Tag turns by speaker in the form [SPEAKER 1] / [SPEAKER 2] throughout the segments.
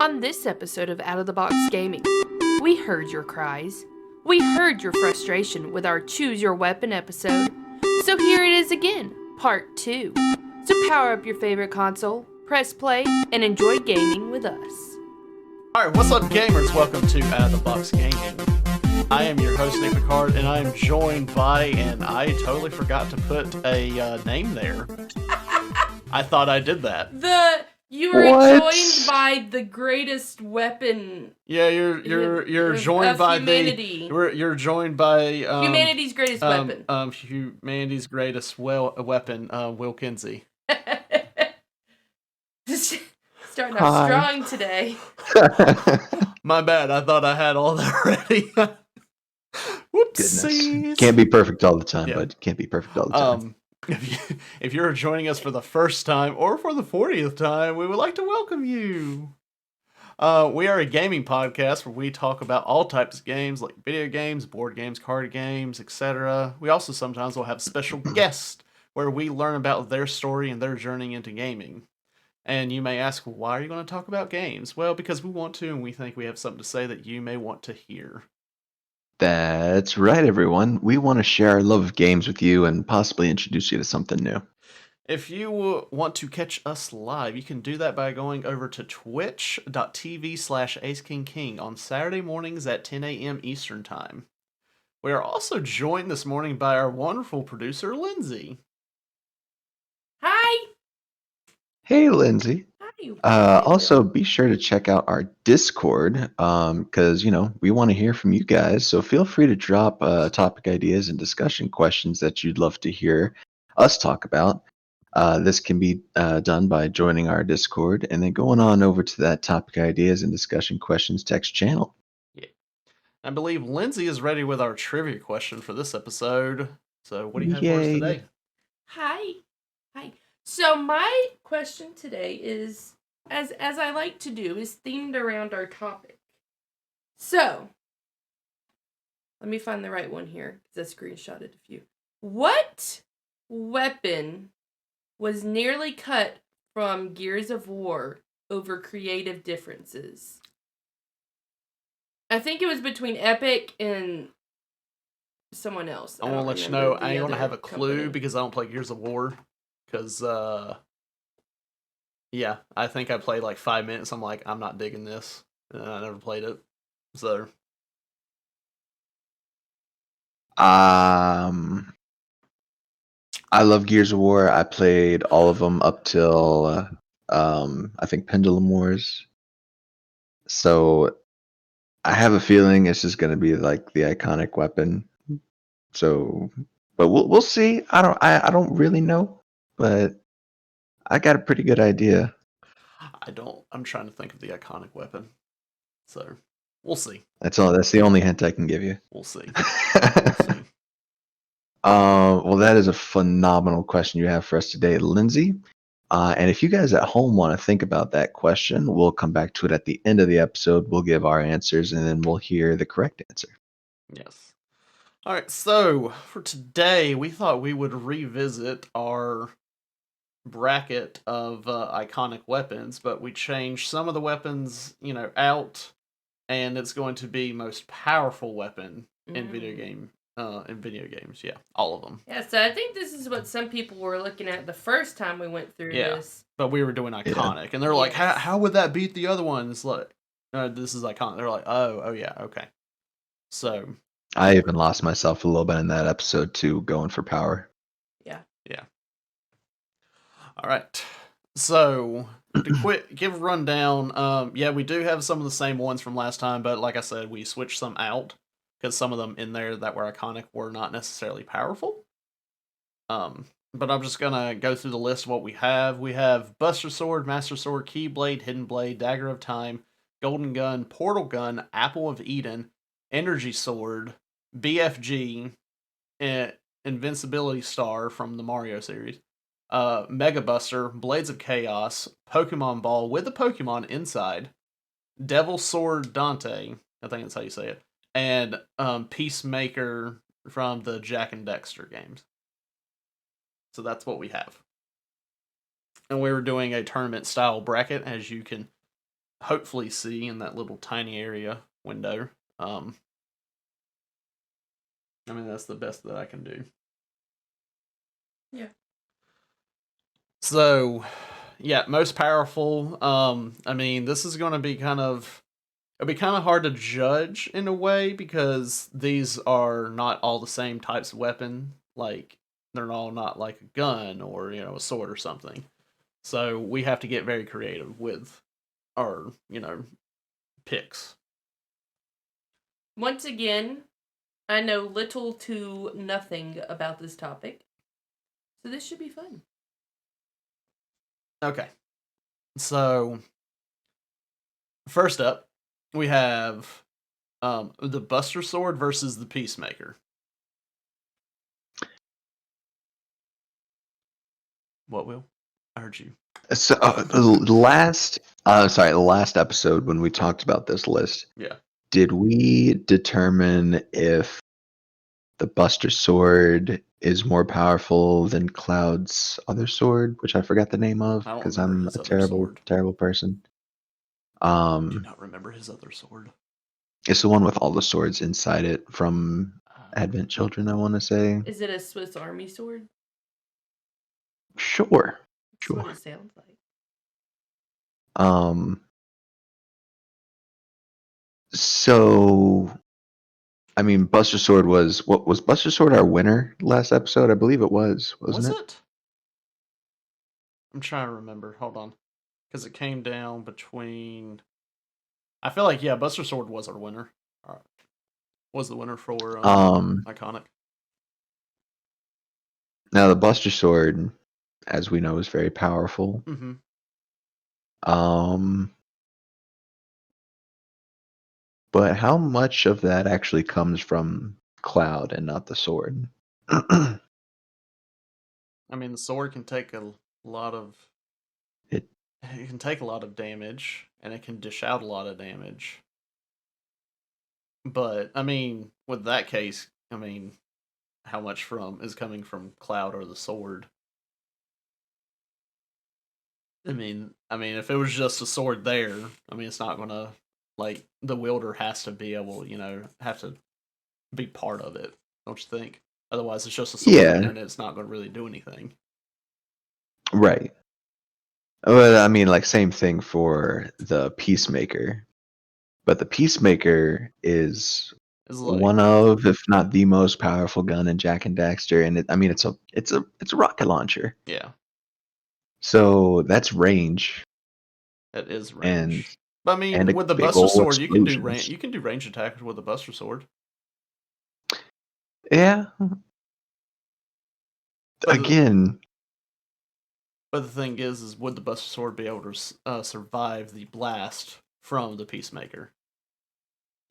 [SPEAKER 1] On this episode of Out of the Box Gaming, we heard your cries. We heard your frustration with our Choose Your Weapon episode. So here it is again, part 2. So power up your favorite console, press play, and enjoy gaming with us.
[SPEAKER 2] Alright, what's up gamers? Welcome to Out of the Box Gaming. I am your host, Nick Picard, and I am joined by, and I totally forgot to put a name there. I thought I did that.
[SPEAKER 1] You were joined by the greatest weapon.
[SPEAKER 2] Yeah, you're joined by
[SPEAKER 1] humanity.
[SPEAKER 2] You're joined by
[SPEAKER 1] Humanity's greatest weapon.
[SPEAKER 2] Humanity's greatest weapon, Will Kinsey.
[SPEAKER 1] Starting off strong today.
[SPEAKER 2] My bad. I thought I had all that ready. Whoopsies.
[SPEAKER 3] Goodness. Can't be perfect all the time, but can't be perfect all the time.
[SPEAKER 2] If you're joining us for the first time or for the 40th time, we would like to welcome you. We are a gaming podcast where we talk about all types of games like video games, board games, card games, etc. We also sometimes will have special guests where we learn about their story and their journey into gaming. And you may ask, why are you going to talk about games? Well, because we want to, and we think we have something to say that you may want to hear.
[SPEAKER 3] That's right, everyone. We want to share our love of games with you and possibly introduce you to something new.
[SPEAKER 2] If you want to catch us live, you can do that by going over to twitch.tv/AceKingKing on Saturday mornings at 10 a.m. Eastern Time. We are also joined this morning by our wonderful producer, Lindsay.
[SPEAKER 1] Hi!
[SPEAKER 3] Hey, Lindsay.
[SPEAKER 1] Hi.
[SPEAKER 3] Also, be sure to check out our Discord, because, we want to hear from you guys. So feel free to drop topic ideas and discussion questions that you'd love to hear us talk about. This can be done by joining our Discord and then going on over to that topic ideas and discussion questions text channel.
[SPEAKER 2] Yeah. I believe Lindsay is ready with our trivia question for this episode. So what do you have for us today?
[SPEAKER 1] Hi. So my question today is, as I like to do, is themed around our topic. So, let me find the right one here, because I screenshotted a few. What weapon was nearly cut from Gears of War over creative differences? I think it was between Epic and someone else.
[SPEAKER 2] I want to let you know, I ain't going to have a clue because I don't play Gears of War. Because, yeah, I think I played like 5 minutes. I'm like, I'm not digging this. And I never played it. So.
[SPEAKER 3] I love Gears of War. I played all of them up till, I think Pendulum Wars. So I have a feeling it's just going to be like the iconic weapon. So, but we'll see. I don't really know, but I got a pretty good idea.
[SPEAKER 2] I'm trying to think of the iconic weapon. So, we'll see.
[SPEAKER 3] That's the only hint I can give you.
[SPEAKER 2] We'll see.
[SPEAKER 3] Well, that is a phenomenal question you have for us today, Lindsay. And if you guys at home want to think about that question, we'll come back to it at the end of the episode. We'll give our answers, and then we'll hear the correct answer.
[SPEAKER 2] Yes. All right, so for today, we thought we would revisit our bracket of iconic weapons, but we changed some of the weapons, out, and it's going to be most powerful weapon in video games. Yeah, all of them.
[SPEAKER 1] Yeah, so I think this is what some people were looking at the first time we went through this.
[SPEAKER 2] But we were doing iconic, and they're like, how would that beat the other ones? Like, this is iconic. They're like, oh yeah, okay. So
[SPEAKER 3] I even lost myself a little bit in that episode too, going for power.
[SPEAKER 2] Yeah. All right. So to give a rundown, we do have some of the same ones from last time, but like I said, we switched some out because some of them in there that were iconic were not necessarily powerful. But I'm just gonna go through the list of what we have. We have Buster Sword, Master Sword, Keyblade, Hidden Blade, Dagger of Time, Golden Gun, Portal Gun, Apple of Eden, Energy Sword, BFG, Invincibility Star from the Mario series, Mega Buster, Blades of Chaos, Pokemon Ball with a Pokemon inside, Devil Sword Dante, I think that's how you say it, and Peacemaker from the Jak and Daxter games. So that's what we have. And we were doing a tournament style bracket, as you can hopefully see in that little tiny area window. I mean, that's the best that I can do.
[SPEAKER 1] Yeah.
[SPEAKER 2] So, yeah, most powerful. I mean, this is going to be it'll be kind of hard to judge in a way because these are not all the same types of weapon. Like, they're all not like a gun or, a sword or something. So we have to get very creative with our, picks.
[SPEAKER 1] Once again, I know little to nothing about this topic, so this should be fun.
[SPEAKER 2] Okay. So, first up, we have the Buster Sword versus the Peacemaker. What, Will? I heard you.
[SPEAKER 3] So the last episode when we talked about this list,
[SPEAKER 2] Yeah.
[SPEAKER 3] did we determine if the Buster Sword is more powerful than Cloud's other sword, which I forgot the name of
[SPEAKER 2] I don't
[SPEAKER 3] because
[SPEAKER 2] remember
[SPEAKER 3] I'm
[SPEAKER 2] his
[SPEAKER 3] a
[SPEAKER 2] other
[SPEAKER 3] terrible,
[SPEAKER 2] sword.
[SPEAKER 3] terrible person.
[SPEAKER 2] I do not remember his other sword.
[SPEAKER 3] It's the one with all the swords inside it from Advent Children, I want to say.
[SPEAKER 1] Is it a Swiss Army sword?
[SPEAKER 3] Sure.
[SPEAKER 1] That's what it sounds like.
[SPEAKER 3] So, I mean, Buster Sword was Buster Sword our winner last episode? I believe it was, wasn't it?
[SPEAKER 2] I'm trying to remember. Hold on. Because it came down between. I feel like, yeah, Buster Sword was our winner. Was the winner for Iconic.
[SPEAKER 3] Now, the Buster Sword, as we know, is very powerful.
[SPEAKER 2] Mm-hmm.
[SPEAKER 3] But how much of that actually comes from Cloud and not the sword?
[SPEAKER 2] I mean, the sword can take a lot of. It can take a lot of damage, and it can dish out a lot of damage. But I mean, with that case, I mean, how much is coming from Cloud or the sword? I mean, if it was just a sword there, I mean, it's not gonna like the wielder has to be able, have to be part of it. Don't you think? Otherwise, it's just a sword, and it's not going to really do anything.
[SPEAKER 3] Right. Well, I mean, like same thing for the Peacemaker, but the Peacemaker is like, one of, if not the most powerful gun in Jak and Daxter, and it's a rocket launcher.
[SPEAKER 2] Yeah.
[SPEAKER 3] So that's range.
[SPEAKER 2] That is range. But I mean, with the Buster Sword, you can do range attacks with the Buster Sword.
[SPEAKER 3] Yeah. Again.
[SPEAKER 2] But the thing is would the Buster Sword be able to survive the blast from the Peacemaker?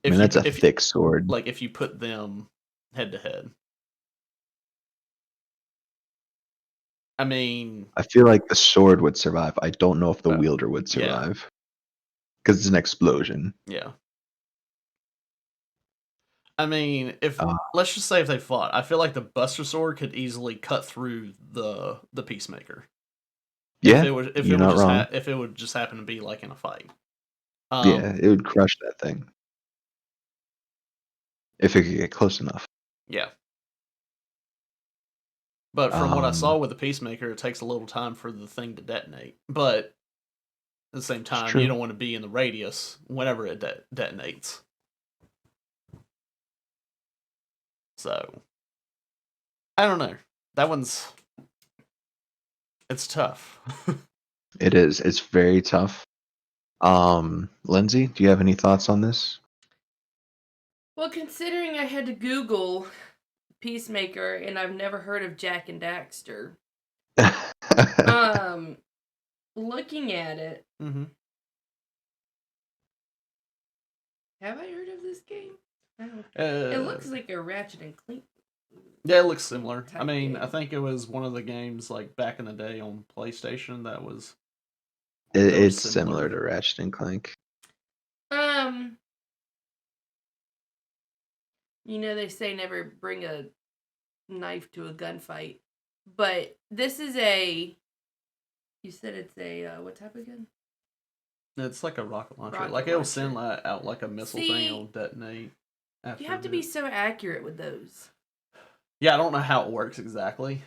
[SPEAKER 3] That's a thick sword.
[SPEAKER 2] Like if you put them head to head. I mean,
[SPEAKER 3] I feel like the sword would survive. I don't know if the wielder would survive. Because it's an explosion.
[SPEAKER 2] Yeah. I mean, let's just say if they fought, I feel like the Buster Sword could easily cut through the Peacemaker.
[SPEAKER 3] Yeah,
[SPEAKER 2] if it would just happen to be like in a fight.
[SPEAKER 3] Yeah, it would crush that thing if it could get close enough.
[SPEAKER 2] Yeah. But from what I saw with the Peacemaker, it takes a little time for the thing to detonate. But at the same time, you don't want to be in the radius whenever it detonates. So, I don't know. That one's... It's tough.
[SPEAKER 3] It is. It's very tough. Lindsay, do you have any thoughts on this?
[SPEAKER 1] Well, considering I had to Google Peacemaker and I've never heard of Jak and Daxter, looking at it, have I heard of this game? It looks like a Ratchet and Clank.
[SPEAKER 2] Yeah, it looks similar. I mean, I think it was one of the games like back in the day on PlayStation that was.
[SPEAKER 3] It's similar to Ratchet and Clank.
[SPEAKER 1] They say never bring a knife to a gunfight, but this is a. You said it's a what type of gun?
[SPEAKER 2] It's like a rocket launcher.
[SPEAKER 1] Rocket
[SPEAKER 2] like it'll
[SPEAKER 1] launcher.
[SPEAKER 2] send out like a missile
[SPEAKER 1] See,
[SPEAKER 2] thing. It'll detonate. After
[SPEAKER 1] You have to
[SPEAKER 2] it
[SPEAKER 1] be
[SPEAKER 2] hits.
[SPEAKER 1] so accurate with those.
[SPEAKER 2] Yeah, I don't know how it works exactly.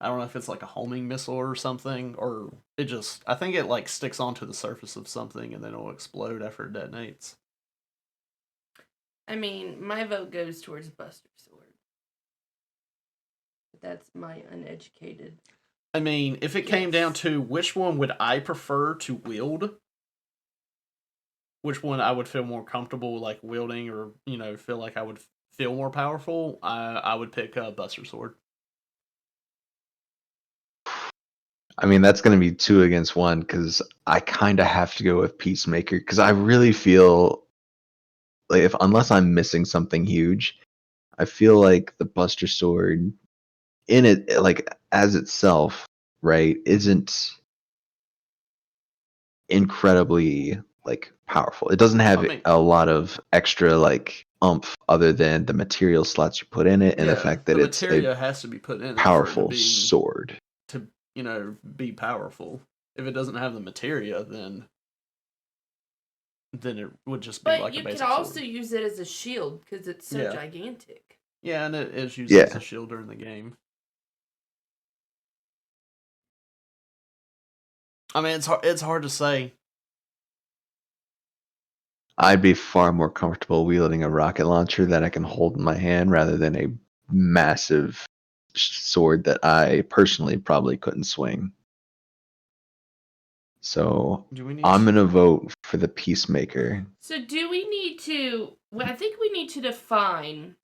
[SPEAKER 2] I don't know if it's like a homing missile or something, or it just. I think it like sticks onto the surface of something and then it'll explode after it detonates.
[SPEAKER 1] I mean, my vote goes towards Buster Sword. But that's my uneducated.
[SPEAKER 2] I mean, if it came down
[SPEAKER 1] Yes.
[SPEAKER 2] to which one would I prefer to wield, which one I would feel more comfortable like wielding, or feel like I would feel more powerful, I would pick Buster Sword.
[SPEAKER 3] I mean, that's going to be 2 against 1 because I kind of have to go with Peacemaker because I really feel like unless I'm missing something huge, I feel like the Buster Sword in it, like as itself, right, isn't incredibly like powerful. It doesn't have
[SPEAKER 2] I mean,
[SPEAKER 3] a lot of extra like oomph other than the material slots you put in it and the
[SPEAKER 2] yeah,
[SPEAKER 3] fact that
[SPEAKER 2] the
[SPEAKER 3] it's a
[SPEAKER 2] materia has to be put in it for it to
[SPEAKER 3] powerful
[SPEAKER 2] be
[SPEAKER 3] sword.
[SPEAKER 2] be powerful. If it doesn't have the materia, then it would just be
[SPEAKER 1] But
[SPEAKER 2] like a
[SPEAKER 1] you could
[SPEAKER 2] basic
[SPEAKER 1] also
[SPEAKER 2] sword.
[SPEAKER 1] use it as a shield because it's so
[SPEAKER 2] Yeah.
[SPEAKER 1] gigantic.
[SPEAKER 2] Yeah, and it is used
[SPEAKER 3] Yeah.
[SPEAKER 2] as a shield during the game. I mean, it's hard to say.
[SPEAKER 3] I'd be far more comfortable wielding a rocket launcher that I can hold in my hand rather than a massive sword that I personally probably couldn't swing. So
[SPEAKER 2] Do we need?
[SPEAKER 3] I'm gonna vote for the Peacemaker.
[SPEAKER 1] So do we need to? Well, I think we need to define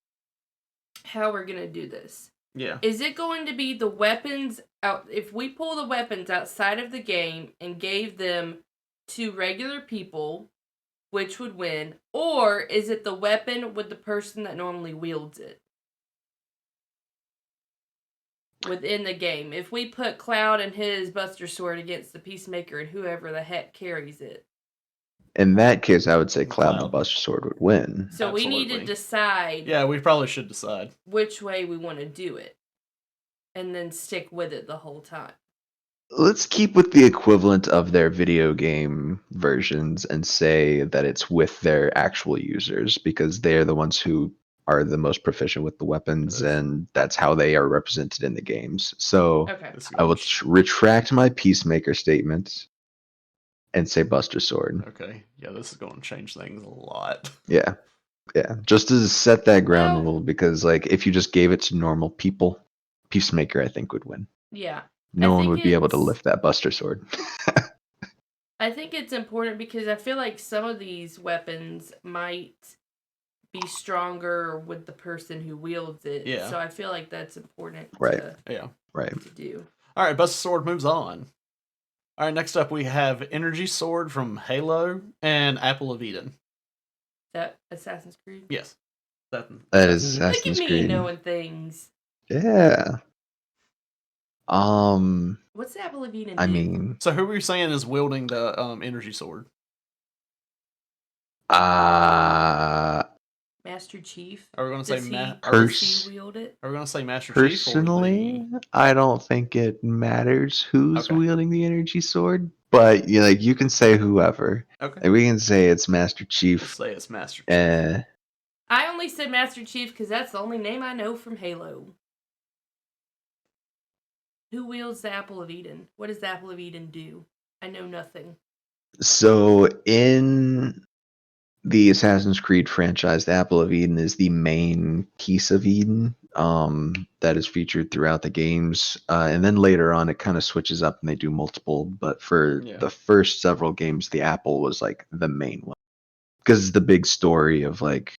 [SPEAKER 1] how we're gonna do this.
[SPEAKER 2] Yeah.
[SPEAKER 1] Is it going to be the weapons out? If we pull the weapons outside of the game and gave them to regular people, which would win? Or is it the weapon with the person that normally wields it? Within the game. If we put Cloud and his Buster Sword against the Peacemaker and whoever the heck carries it.
[SPEAKER 3] In that case, I would say Cloud and the
[SPEAKER 2] Cloud.
[SPEAKER 3] Buster Sword would win.
[SPEAKER 1] So we need to
[SPEAKER 2] Absolutely.
[SPEAKER 1] decide
[SPEAKER 2] Yeah, we probably should decide.
[SPEAKER 1] which way we want to do it. And then stick with it the whole time.
[SPEAKER 3] Let's keep with the equivalent of their video game versions and say that it's with their actual users because they're the ones who are the most proficient with the weapons
[SPEAKER 2] Yes.
[SPEAKER 3] and that's how they are represented in the games. So
[SPEAKER 1] Okay.
[SPEAKER 2] This is
[SPEAKER 3] I will
[SPEAKER 2] gonna sh-
[SPEAKER 3] retract my Peacemaker statement and say Buster Sword.
[SPEAKER 2] Okay. Yeah, this is going to change things a lot.
[SPEAKER 3] Yeah. Yeah. Just to set that ground
[SPEAKER 1] Well-
[SPEAKER 3] rule because like if you just gave it to normal people, Peacemaker I think would win.
[SPEAKER 1] Yeah.
[SPEAKER 3] No one
[SPEAKER 1] think
[SPEAKER 3] would be able to
[SPEAKER 1] it's-
[SPEAKER 3] lift that Buster Sword.
[SPEAKER 1] I think it's important because I feel like some of these weapons might be stronger with the person who wields it.
[SPEAKER 2] Yeah.
[SPEAKER 1] So I feel like that's important
[SPEAKER 3] Right.
[SPEAKER 2] Yeah.
[SPEAKER 3] Right.
[SPEAKER 1] to do.
[SPEAKER 2] All right, Buster Sword moves on. All right, next up we have Energy Sword from Halo and Apple of Eden.
[SPEAKER 1] Is that Assassin's Creed?
[SPEAKER 2] Yes.
[SPEAKER 3] That is
[SPEAKER 1] Look at
[SPEAKER 3] Assassin's
[SPEAKER 1] me
[SPEAKER 3] Creed.
[SPEAKER 1] knowing things.
[SPEAKER 3] Yeah.
[SPEAKER 1] What's the Apple of Eden
[SPEAKER 3] I
[SPEAKER 1] do?
[SPEAKER 3] mean,
[SPEAKER 2] So who were you saying is wielding the Energy Sword?
[SPEAKER 1] Master Chief.
[SPEAKER 2] Are we going to say
[SPEAKER 1] Does he,
[SPEAKER 3] Pers-
[SPEAKER 1] does he wield it?
[SPEAKER 2] Are we going to say Master Chief?
[SPEAKER 3] personally, I don't think it matters who's
[SPEAKER 2] Okay.
[SPEAKER 3] wielding the energy sword, but you can say whoever.
[SPEAKER 2] Okay.
[SPEAKER 3] Like, we can say it's Master
[SPEAKER 2] Let's
[SPEAKER 3] Chief.
[SPEAKER 2] say it's Master Chief.
[SPEAKER 1] I only said Master Chief because that's the only name I know from Halo. Who wields the Apple of Eden? What does the Apple of Eden do? I know nothing.
[SPEAKER 3] So in the Assassin's Creed franchise, the Apple of Eden is the main piece of Eden that is featured throughout the games. And then later on, it kind of switches up and they do multiple. But for
[SPEAKER 2] Yeah.
[SPEAKER 3] the first several games, the Apple was like the main one. Because it's the big story of like,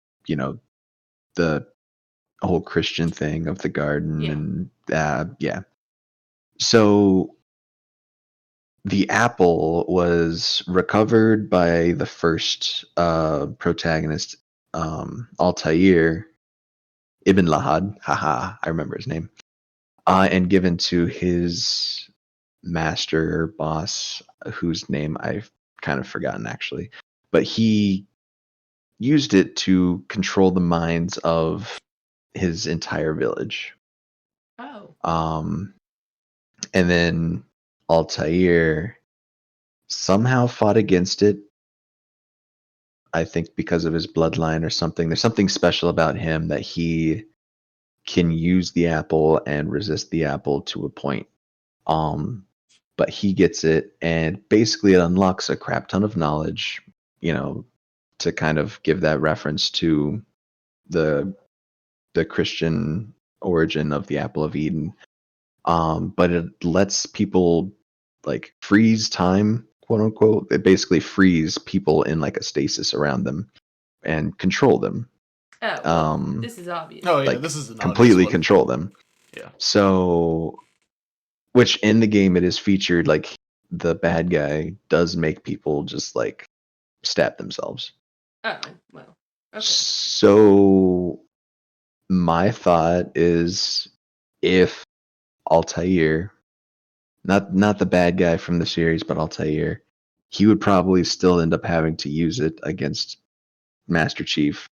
[SPEAKER 3] the whole Christian thing of the garden.
[SPEAKER 1] Yeah.
[SPEAKER 3] And yeah. So the apple was recovered by the first protagonist, Altair Ibn Lahad. Haha, I remember his name. And given to his master boss, whose name I've kind of forgotten actually. But he used it to control the minds of his entire village.
[SPEAKER 1] Oh.
[SPEAKER 3] And then Altair somehow fought against it. I think because of his bloodline or something. There's something special about him that he can use the apple and resist the apple to a point. But he gets it, and basically it unlocks a crap ton of knowledge, you know, to kind of give that reference to the Christian origin of the apple of Eden. But it lets people like freeze time, quote unquote. It basically frees people in like a stasis around them and control them.
[SPEAKER 1] Oh, well,
[SPEAKER 3] Um,
[SPEAKER 1] this is obvious.
[SPEAKER 2] Oh yeah,
[SPEAKER 3] like
[SPEAKER 2] this is an
[SPEAKER 3] completely
[SPEAKER 2] obvious one.
[SPEAKER 3] control them.
[SPEAKER 2] Yeah.
[SPEAKER 3] So, which in the game it is featured like the bad guy does make people just like stab themselves.
[SPEAKER 1] Oh, well. Okay.
[SPEAKER 3] So my thought is if Altair, not the bad guy from the series, but Altair, he would probably still end up having to use it against Master Chief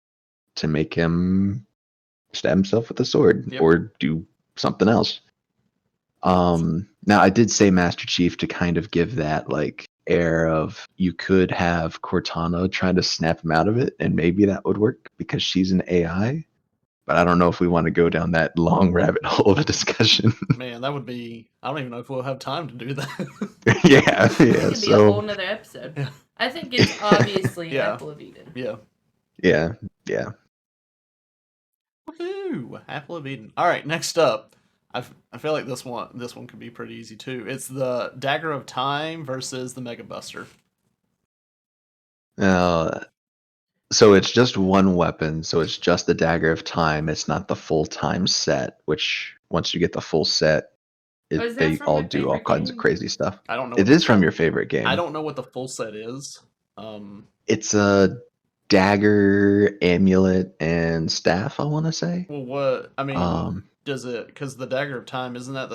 [SPEAKER 3] to make him stab himself with a sword
[SPEAKER 2] Yep.
[SPEAKER 3] or do something else. Now I did say Master Chief to kind of give that like air of you could have Cortana trying to snap him out of it, and maybe that would work because she's an AI. But I don't know if we want to go down that long rabbit hole of a discussion.
[SPEAKER 2] Man, that would be. I don't even know if we'll have time to do that.
[SPEAKER 3] yeah,
[SPEAKER 1] This
[SPEAKER 3] yeah.
[SPEAKER 1] could be a whole
[SPEAKER 3] So
[SPEAKER 1] nother episode.
[SPEAKER 2] Yeah.
[SPEAKER 1] I think it's obviously
[SPEAKER 2] Yeah.
[SPEAKER 1] Apple of Eden.
[SPEAKER 2] Yeah.
[SPEAKER 3] yeah, yeah.
[SPEAKER 2] Woohoo! Apple of Eden. All right, next up. I feel like this one could be pretty easy too. It's the Dagger of Time versus the Mega Buster.
[SPEAKER 3] So it's just one weapon. So it's just the Dagger of Time. It's not the full time set. Which once you get the full set,
[SPEAKER 1] Oh, is that
[SPEAKER 3] they
[SPEAKER 1] from
[SPEAKER 3] all
[SPEAKER 1] my
[SPEAKER 3] do all
[SPEAKER 1] favorite
[SPEAKER 3] kinds of
[SPEAKER 1] game?
[SPEAKER 3] crazy stuff.
[SPEAKER 2] I don't know.
[SPEAKER 3] It
[SPEAKER 2] what the
[SPEAKER 3] is from
[SPEAKER 2] full-
[SPEAKER 3] your favorite game.
[SPEAKER 2] I don't know what the full set is.
[SPEAKER 3] It's a dagger, amulet, and staff. I want to say.
[SPEAKER 2] Well, what I mean,
[SPEAKER 3] Um,
[SPEAKER 2] does it? Because the Dagger of Time isn't that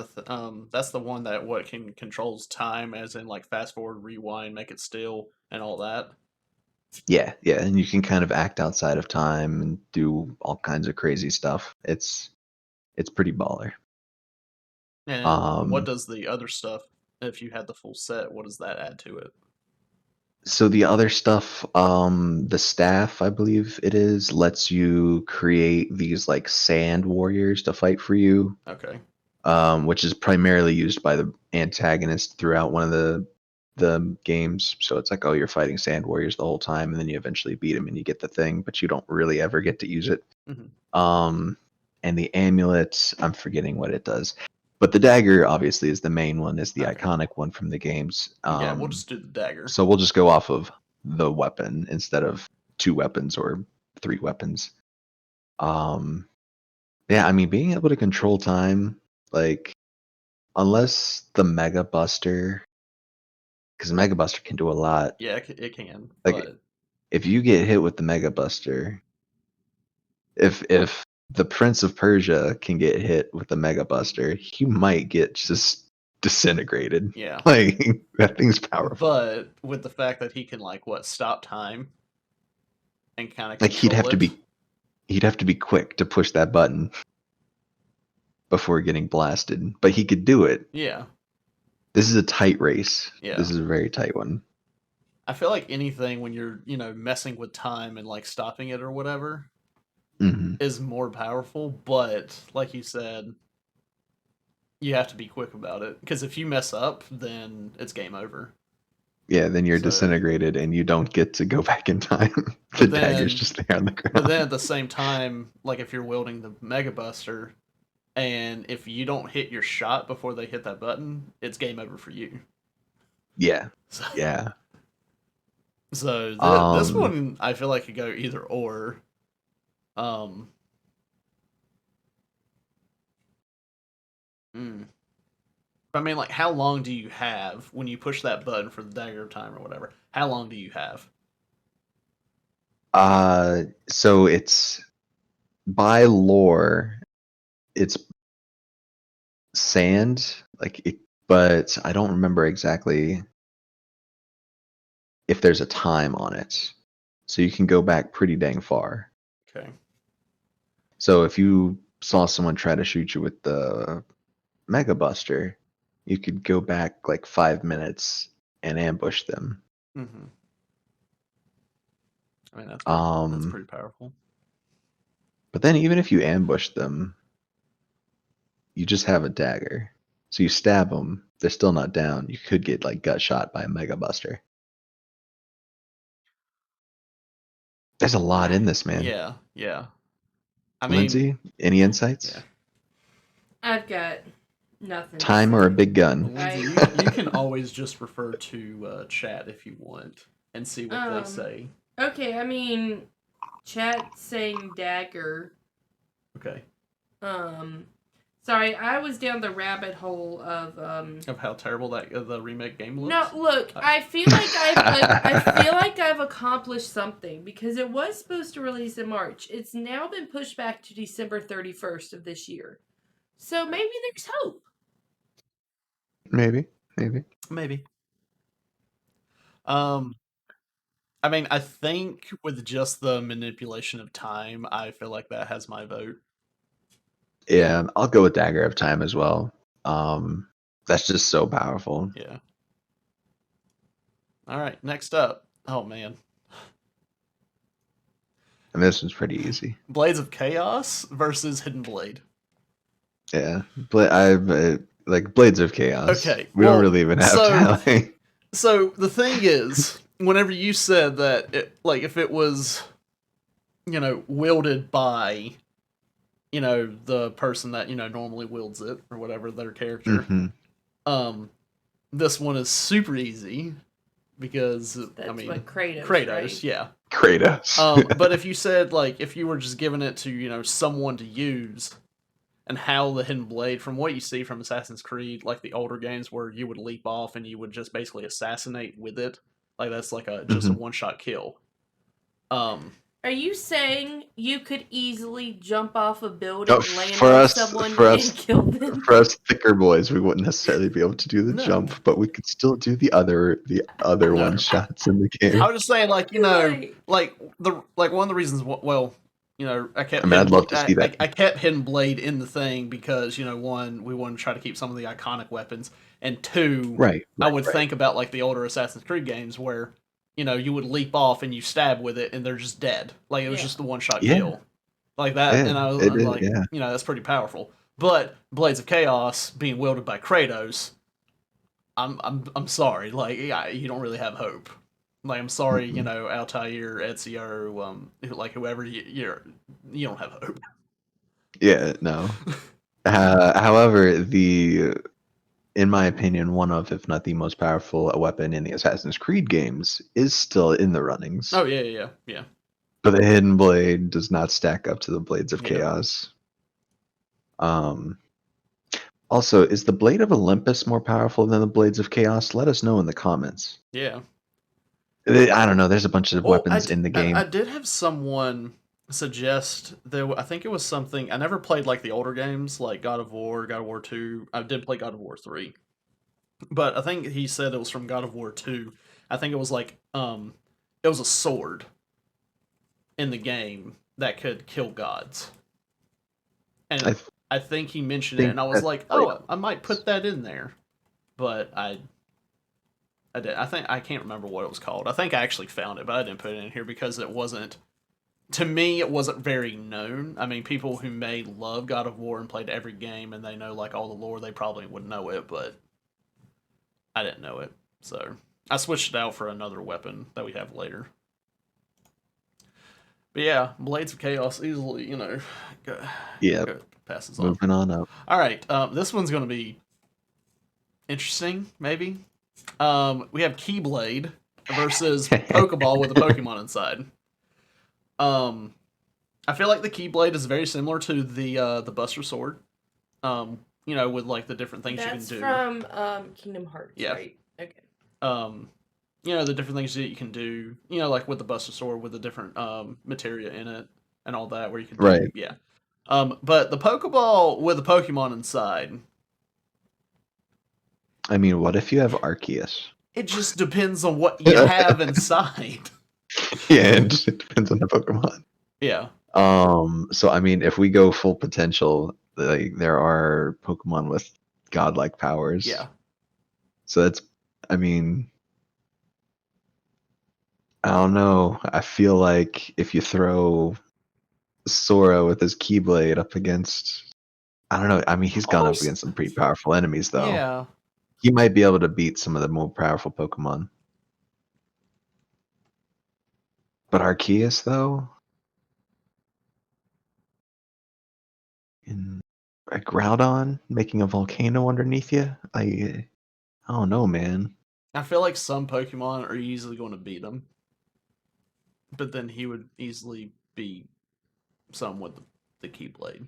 [SPEAKER 2] that's the one that what can controls time, as in like fast forward, rewind, make it still, and all that.
[SPEAKER 3] yeah, and you can kind of act outside of time and do all kinds of crazy stuff. It's pretty baller.
[SPEAKER 2] And what
[SPEAKER 3] Um,
[SPEAKER 2] does the other stuff? If you had the full set, what does that add to it?
[SPEAKER 3] so the other stuff, the staff, I believe it is, lets you create these like sand warriors to fight for you,
[SPEAKER 2] Okay.
[SPEAKER 3] which is primarily used by the antagonist throughout one of the games. So it's like, oh, you're fighting sand warriors the whole time, and then you eventually beat them and you get the thing, but you don't really ever get to use it.
[SPEAKER 2] Mhm.
[SPEAKER 3] And the amulet, I'm forgetting what it does. But the dagger obviously is the main one, is the
[SPEAKER 2] Okay.
[SPEAKER 3] iconic one from the games.
[SPEAKER 2] Yeah, we'll just do the dagger.
[SPEAKER 3] So we'll just go off of the weapon instead of 2 weapons or 3 weapons. Yeah, I mean being able to control time, like unless the Mega Buster, because Mega Buster can do a lot.
[SPEAKER 2] Yeah, it can.
[SPEAKER 3] Like
[SPEAKER 2] But
[SPEAKER 3] if you get hit with the Mega Buster, if the Prince of Persia can get hit with the Mega Buster, he might get just disintegrated.
[SPEAKER 2] yeah.
[SPEAKER 3] Like that thing's powerful.
[SPEAKER 2] But with the fact that he can like what stop time and kind of
[SPEAKER 3] Like he'd have to be quick to push that button before getting blasted, but he could do it.
[SPEAKER 2] Yeah.
[SPEAKER 3] This is a tight race.
[SPEAKER 2] Yeah.
[SPEAKER 3] This is a very tight one.
[SPEAKER 2] I feel like anything when you're messing with time and like stopping it or whatever
[SPEAKER 3] Hmm.
[SPEAKER 2] is more powerful. But like you said, you have to be quick about it because if you mess up, then it's game over.
[SPEAKER 3] Yeah, then you're
[SPEAKER 2] So-
[SPEAKER 3] disintegrated and you don't get to go back in time. the
[SPEAKER 2] But then-
[SPEAKER 3] dagger's just there on the ground.
[SPEAKER 2] But then at the same time, like if you're wielding the Mega Buster, and if you don't hit your shot before they hit that button, it's game over for you.
[SPEAKER 3] yeah,
[SPEAKER 2] So,
[SPEAKER 3] yeah.
[SPEAKER 2] So this
[SPEAKER 3] Um,
[SPEAKER 2] one, I feel like could go either or. I mean, like, how long do you have when you push that button for the Dagger of Time or whatever? How long do you have?
[SPEAKER 3] So it's by lore, it's sand, like it, but I don't remember exactly if there's a time on it. So you can go back pretty dang far.
[SPEAKER 2] Okay.
[SPEAKER 3] So if you saw someone try to shoot you with the Mega Buster, you could go back like 5 minutes and ambush them.
[SPEAKER 2] Mm-hmm. I mean, that's
[SPEAKER 3] Um,
[SPEAKER 2] pretty powerful.
[SPEAKER 3] but then even if you ambush them, you just have a dagger. So you stab them, they're still not down. You could get like gut shot by a Mega Buster. There's a lot in this, man.
[SPEAKER 2] Yeah, yeah. I mean,
[SPEAKER 3] Lindsay, any insights?
[SPEAKER 2] yeah.
[SPEAKER 1] I've got nothing. to
[SPEAKER 3] Time or a
[SPEAKER 1] say.
[SPEAKER 3] big gun?
[SPEAKER 2] Lindsay, you can always just refer to chat if you want and see what they say.
[SPEAKER 1] Okay, I mean, chat saying dagger.
[SPEAKER 2] Okay.
[SPEAKER 1] Sorry, I was down the rabbit hole of
[SPEAKER 2] Of how terrible that the remake game looks.
[SPEAKER 1] No, look, I feel like I've accomplished something because it was supposed to release in March. It's now been pushed back to December 31st of this year. So maybe there's hope.
[SPEAKER 3] Maybe.
[SPEAKER 2] I mean, I think with just the manipulation of time, I feel like that has my vote.
[SPEAKER 3] Yeah, I'll go with Dagger of Time as well. That's just so powerful.
[SPEAKER 2] Yeah. All right, next up. Oh man,
[SPEAKER 3] And this one's pretty easy.
[SPEAKER 2] Blades of Chaos versus Hidden Blade.
[SPEAKER 3] Yeah, like Blades of Chaos.
[SPEAKER 2] Okay,
[SPEAKER 3] we don't really even have to.
[SPEAKER 2] So the thing is, whenever you said that, if it was, wielded by, the person that normally wields it or whatever their character, this one is super easy because
[SPEAKER 1] That's what Kratos, right?
[SPEAKER 2] yeah.
[SPEAKER 3] Kratos.
[SPEAKER 2] But if you said if you were just giving it to someone to use, and how the Hidden Blade, from what you see from Assassin's Creed, like the older games where you would leap off and you would just basically assassinate with it, that's like just a one-shot kill.
[SPEAKER 1] Are you saying you could easily jump off a building, land on someone, and kill them?
[SPEAKER 3] For us thicker boys, we wouldn't necessarily be able to do the jump, but we could still do the other one shots in the game.
[SPEAKER 2] I was just saying, one of the reasons. I kept.
[SPEAKER 3] I'd love to see that.
[SPEAKER 2] I kept Hidden Blade in the thing because one, we wanted to try to keep some of the iconic weapons, and two, I would think about the older Assassin's Creed games where you would leap off and you stab with it and they're just dead. It was just the one shot kill. Like that, and I'm like, that's pretty powerful. But Blades of Chaos being wielded by Kratos, I'm sorry, you don't really have hope. I'm sorry, Altair, Ezio, whoever, you don't have hope.
[SPEAKER 3] Yeah, no. However, in my opinion, one of, if not the most powerful weapon in the Assassin's Creed games is still in the runnings.
[SPEAKER 2] Oh, yeah.
[SPEAKER 3] But the Hidden Blade does not stack up to the Blades of Chaos. Also, is the Blade of Olympus more powerful than the Blades of Chaos? Let us know in the comments.
[SPEAKER 2] Yeah.
[SPEAKER 3] I don't know. There's a bunch of weapons in the game.
[SPEAKER 2] I did have someone suggest I think it was something. I never played the older games like God of War 2. I did play God of War 3, but I think he said it was from God of War 2. I think it was it was a sword in the game that could kill gods, and I think he mentioned it, and I was like, oh, I might put that in there, but I did. I can't remember what it was called. I think I actually found it, but I didn't put it in here because it wasn't. To me, it wasn't very known. I mean, people who may love God of War and played every game and they know all the lore, they probably would know it, but I didn't know it. So I switched it out for another weapon that we have later. But yeah, Blades of Chaos easily, passes on.
[SPEAKER 3] Moving on up.
[SPEAKER 2] All right, this one's going to be interesting, maybe. We have Keyblade versus Pokeball with a Pokemon inside. I feel like the Keyblade is very similar to the Buster Sword. With the different things you can do.
[SPEAKER 1] That's from Kingdom Hearts, right? Okay.
[SPEAKER 2] The different things that you can do. With the Buster Sword with the different materia in it and all that, where you can do, yeah. But the Pokeball with a Pokemon inside.
[SPEAKER 3] I mean, what if you have Arceus?
[SPEAKER 2] It just depends on what you have inside.
[SPEAKER 3] Yeah, it depends on the Pokemon.
[SPEAKER 2] Yeah.
[SPEAKER 3] So I mean, if we go full potential, there are Pokemon with godlike powers.
[SPEAKER 2] Yeah.
[SPEAKER 3] So that's, I mean, I don't know. I feel like if you throw Sora with his Keyblade up against, I don't know. I mean, he's gone up
[SPEAKER 2] Almost.
[SPEAKER 3] against some pretty powerful enemies, though.
[SPEAKER 2] Yeah.
[SPEAKER 3] He might be able to beat some of the more powerful Pokemon. But Arceus, though, in a Groudon making a volcano underneath you, I don't know, man.
[SPEAKER 2] I feel like some Pokemon are easily going to beat him, but then he would easily beat some with the Keyblade.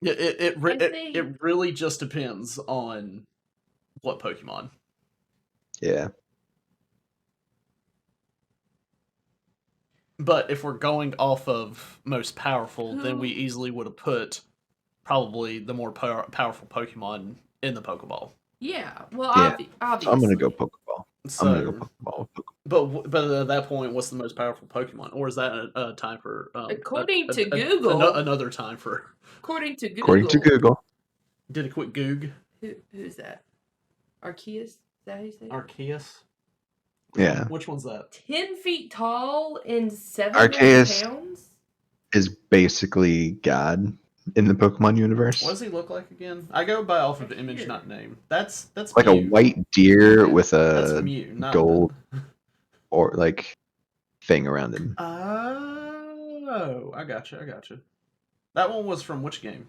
[SPEAKER 2] Yeah, it really just depends on what Pokemon.
[SPEAKER 3] Yeah.
[SPEAKER 2] But if we're going off of most powerful, then we
[SPEAKER 1] Who-
[SPEAKER 2] easily would have put probably the more powerful Pokemon in the Pokeball.
[SPEAKER 1] Yeah. Well,
[SPEAKER 3] Yeah.
[SPEAKER 1] obviously.
[SPEAKER 3] So I'm gonna go Pokeball. I'm gonna go
[SPEAKER 2] So,
[SPEAKER 3] Pokeball with Pokeball.
[SPEAKER 2] but at that point, what's the most powerful Pokemon? Or is that a time for
[SPEAKER 1] According to Google-
[SPEAKER 2] another time for?
[SPEAKER 1] According to Google.
[SPEAKER 3] According to Google.
[SPEAKER 2] Did a quick Goog.
[SPEAKER 1] Who's that? Arceus? Is that how you say it?
[SPEAKER 2] Arceus.
[SPEAKER 3] Yeah.
[SPEAKER 2] Which one's that?
[SPEAKER 1] 10 feet tall and 700
[SPEAKER 3] Arceus.
[SPEAKER 1] pounds?
[SPEAKER 3] Is basically God in the Pokemon universe.
[SPEAKER 2] What does he look like again? I go by off of the image,
[SPEAKER 1] Here.
[SPEAKER 2] not name. That's
[SPEAKER 3] Like
[SPEAKER 2] Mew.
[SPEAKER 3] a white deer
[SPEAKER 2] Yeah,
[SPEAKER 3] with
[SPEAKER 2] that's
[SPEAKER 3] a
[SPEAKER 2] Mew, not
[SPEAKER 3] gold or like thing around him.
[SPEAKER 2] Oh, I got you. That one was from which game?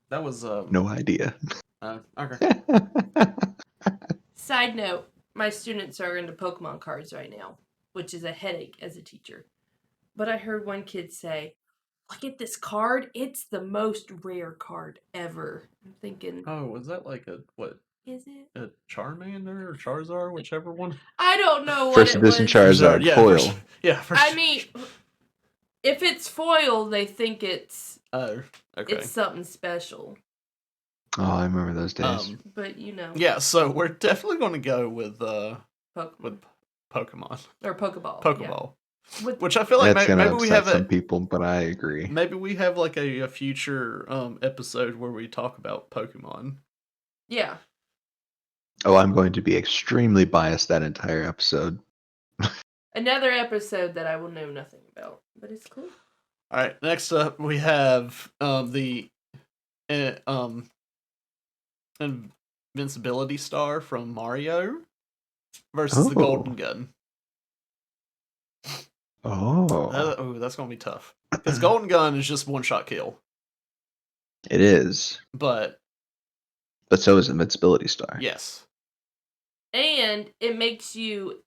[SPEAKER 2] That was
[SPEAKER 3] No idea.
[SPEAKER 2] okay.
[SPEAKER 1] Side note, my students are into Pokemon cards right now, which is a headache as a teacher. But I heard one kid say, look at this card. It's the most rare card ever. I'm thinking,
[SPEAKER 2] Oh, was that like a what?
[SPEAKER 1] is it?
[SPEAKER 2] A Charmander or Charizard, whichever one.
[SPEAKER 1] I don't know what
[SPEAKER 3] First
[SPEAKER 1] it
[SPEAKER 3] edition
[SPEAKER 1] was.
[SPEAKER 3] Charizard
[SPEAKER 2] yeah,
[SPEAKER 3] foil.
[SPEAKER 1] I mean, if it's foil, they think it's
[SPEAKER 2] Oh, okay.
[SPEAKER 1] it's something special.
[SPEAKER 3] Oh, I remember those days.
[SPEAKER 1] But you know,
[SPEAKER 2] Yeah, so we're definitely going to go with
[SPEAKER 1] Pokemon
[SPEAKER 2] Pokemon.
[SPEAKER 1] or Pokeball.
[SPEAKER 2] Pokeball.
[SPEAKER 1] Yeah. With,
[SPEAKER 2] Which I feel like
[SPEAKER 3] That's gonna
[SPEAKER 2] maybe we
[SPEAKER 3] upset
[SPEAKER 2] have
[SPEAKER 3] some people, but I agree.
[SPEAKER 2] maybe we have like a future episode where we talk about Pokemon.
[SPEAKER 1] yeah.
[SPEAKER 3] Oh, I'm going to be extremely biased that entire episode.
[SPEAKER 1] Another episode that I will know nothing about, but it's cool.
[SPEAKER 2] All right, next up we have the invincibility star from Mario versus the Golden Gun.
[SPEAKER 3] Oh,
[SPEAKER 2] That's gonna be tough because Golden Gun is just one shot kill,
[SPEAKER 3] it is.
[SPEAKER 2] but
[SPEAKER 3] So is Invincibility Star.
[SPEAKER 2] yes,
[SPEAKER 1] And it makes you.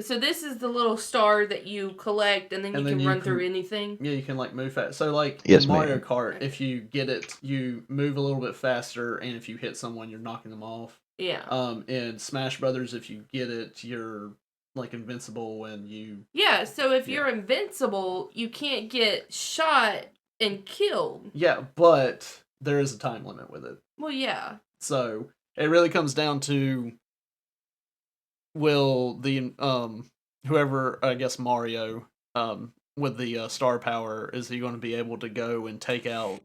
[SPEAKER 1] So this is the little star that you collect, and then
[SPEAKER 2] And
[SPEAKER 1] you
[SPEAKER 2] then
[SPEAKER 1] can
[SPEAKER 2] you
[SPEAKER 1] run
[SPEAKER 2] can-
[SPEAKER 1] through anything.
[SPEAKER 2] yeah, you can like move fast. So like
[SPEAKER 3] Yes,
[SPEAKER 2] in Mario
[SPEAKER 3] ma'am.
[SPEAKER 2] Kart, if you get it, you move a little bit faster, and if you hit someone, you're knocking them off.
[SPEAKER 1] Yeah.
[SPEAKER 2] In Smash Brothers, if you get it, you're like invincible when you.
[SPEAKER 1] Yeah. So if
[SPEAKER 2] Yeah.
[SPEAKER 1] you're invincible, you can't get shot and killed.
[SPEAKER 2] Yeah, but there is a time limit with it.
[SPEAKER 1] Well, yeah.
[SPEAKER 2] So it really comes down to will the whoever, I guess Mario with the star power, is he going to be able to go and take out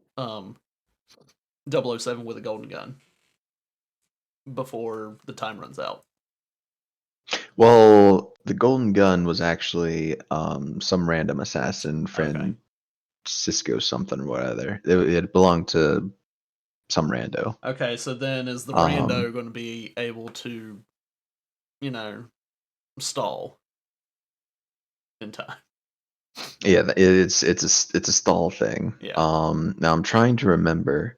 [SPEAKER 2] 007 with a golden gun before the time runs out?
[SPEAKER 3] Well, the Golden Gun was actually some random assassin,
[SPEAKER 2] Okay.
[SPEAKER 3] Francisco something or other. It belonged to some rando.
[SPEAKER 2] Okay, so then is the
[SPEAKER 3] Um,
[SPEAKER 2] rando going to be able to, stall in time?
[SPEAKER 3] Yeah, it's a stall thing.
[SPEAKER 2] Yeah.
[SPEAKER 3] Now I'm trying to remember.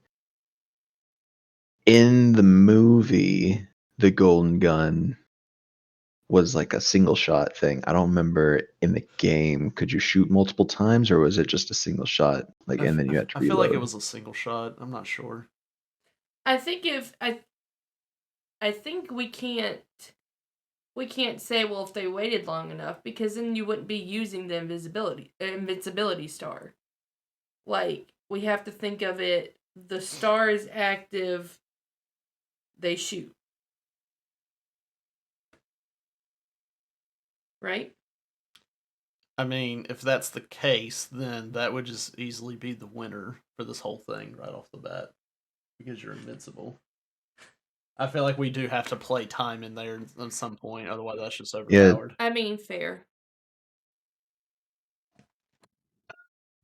[SPEAKER 3] In the movie, the Golden Gun was like a single shot thing. I don't remember in the game. Could you shoot multiple times, or was it just a single shot? Like, and then you had to
[SPEAKER 2] I
[SPEAKER 3] reload.
[SPEAKER 2] feel like it was a single shot. I'm not sure.
[SPEAKER 1] I think I think we can't say, well, if they waited long enough, because then you wouldn't be using the invincibility star. Like, we have to think of it, the star is active, they shoot. Right?
[SPEAKER 2] I mean, if that's the case, then that would just easily be the winner for this whole thing right off the bat because you're invincible. I feel like we do have to play time in there at some point, otherwise that's just
[SPEAKER 3] Yeah.
[SPEAKER 2] overpowered.
[SPEAKER 1] I mean, fair.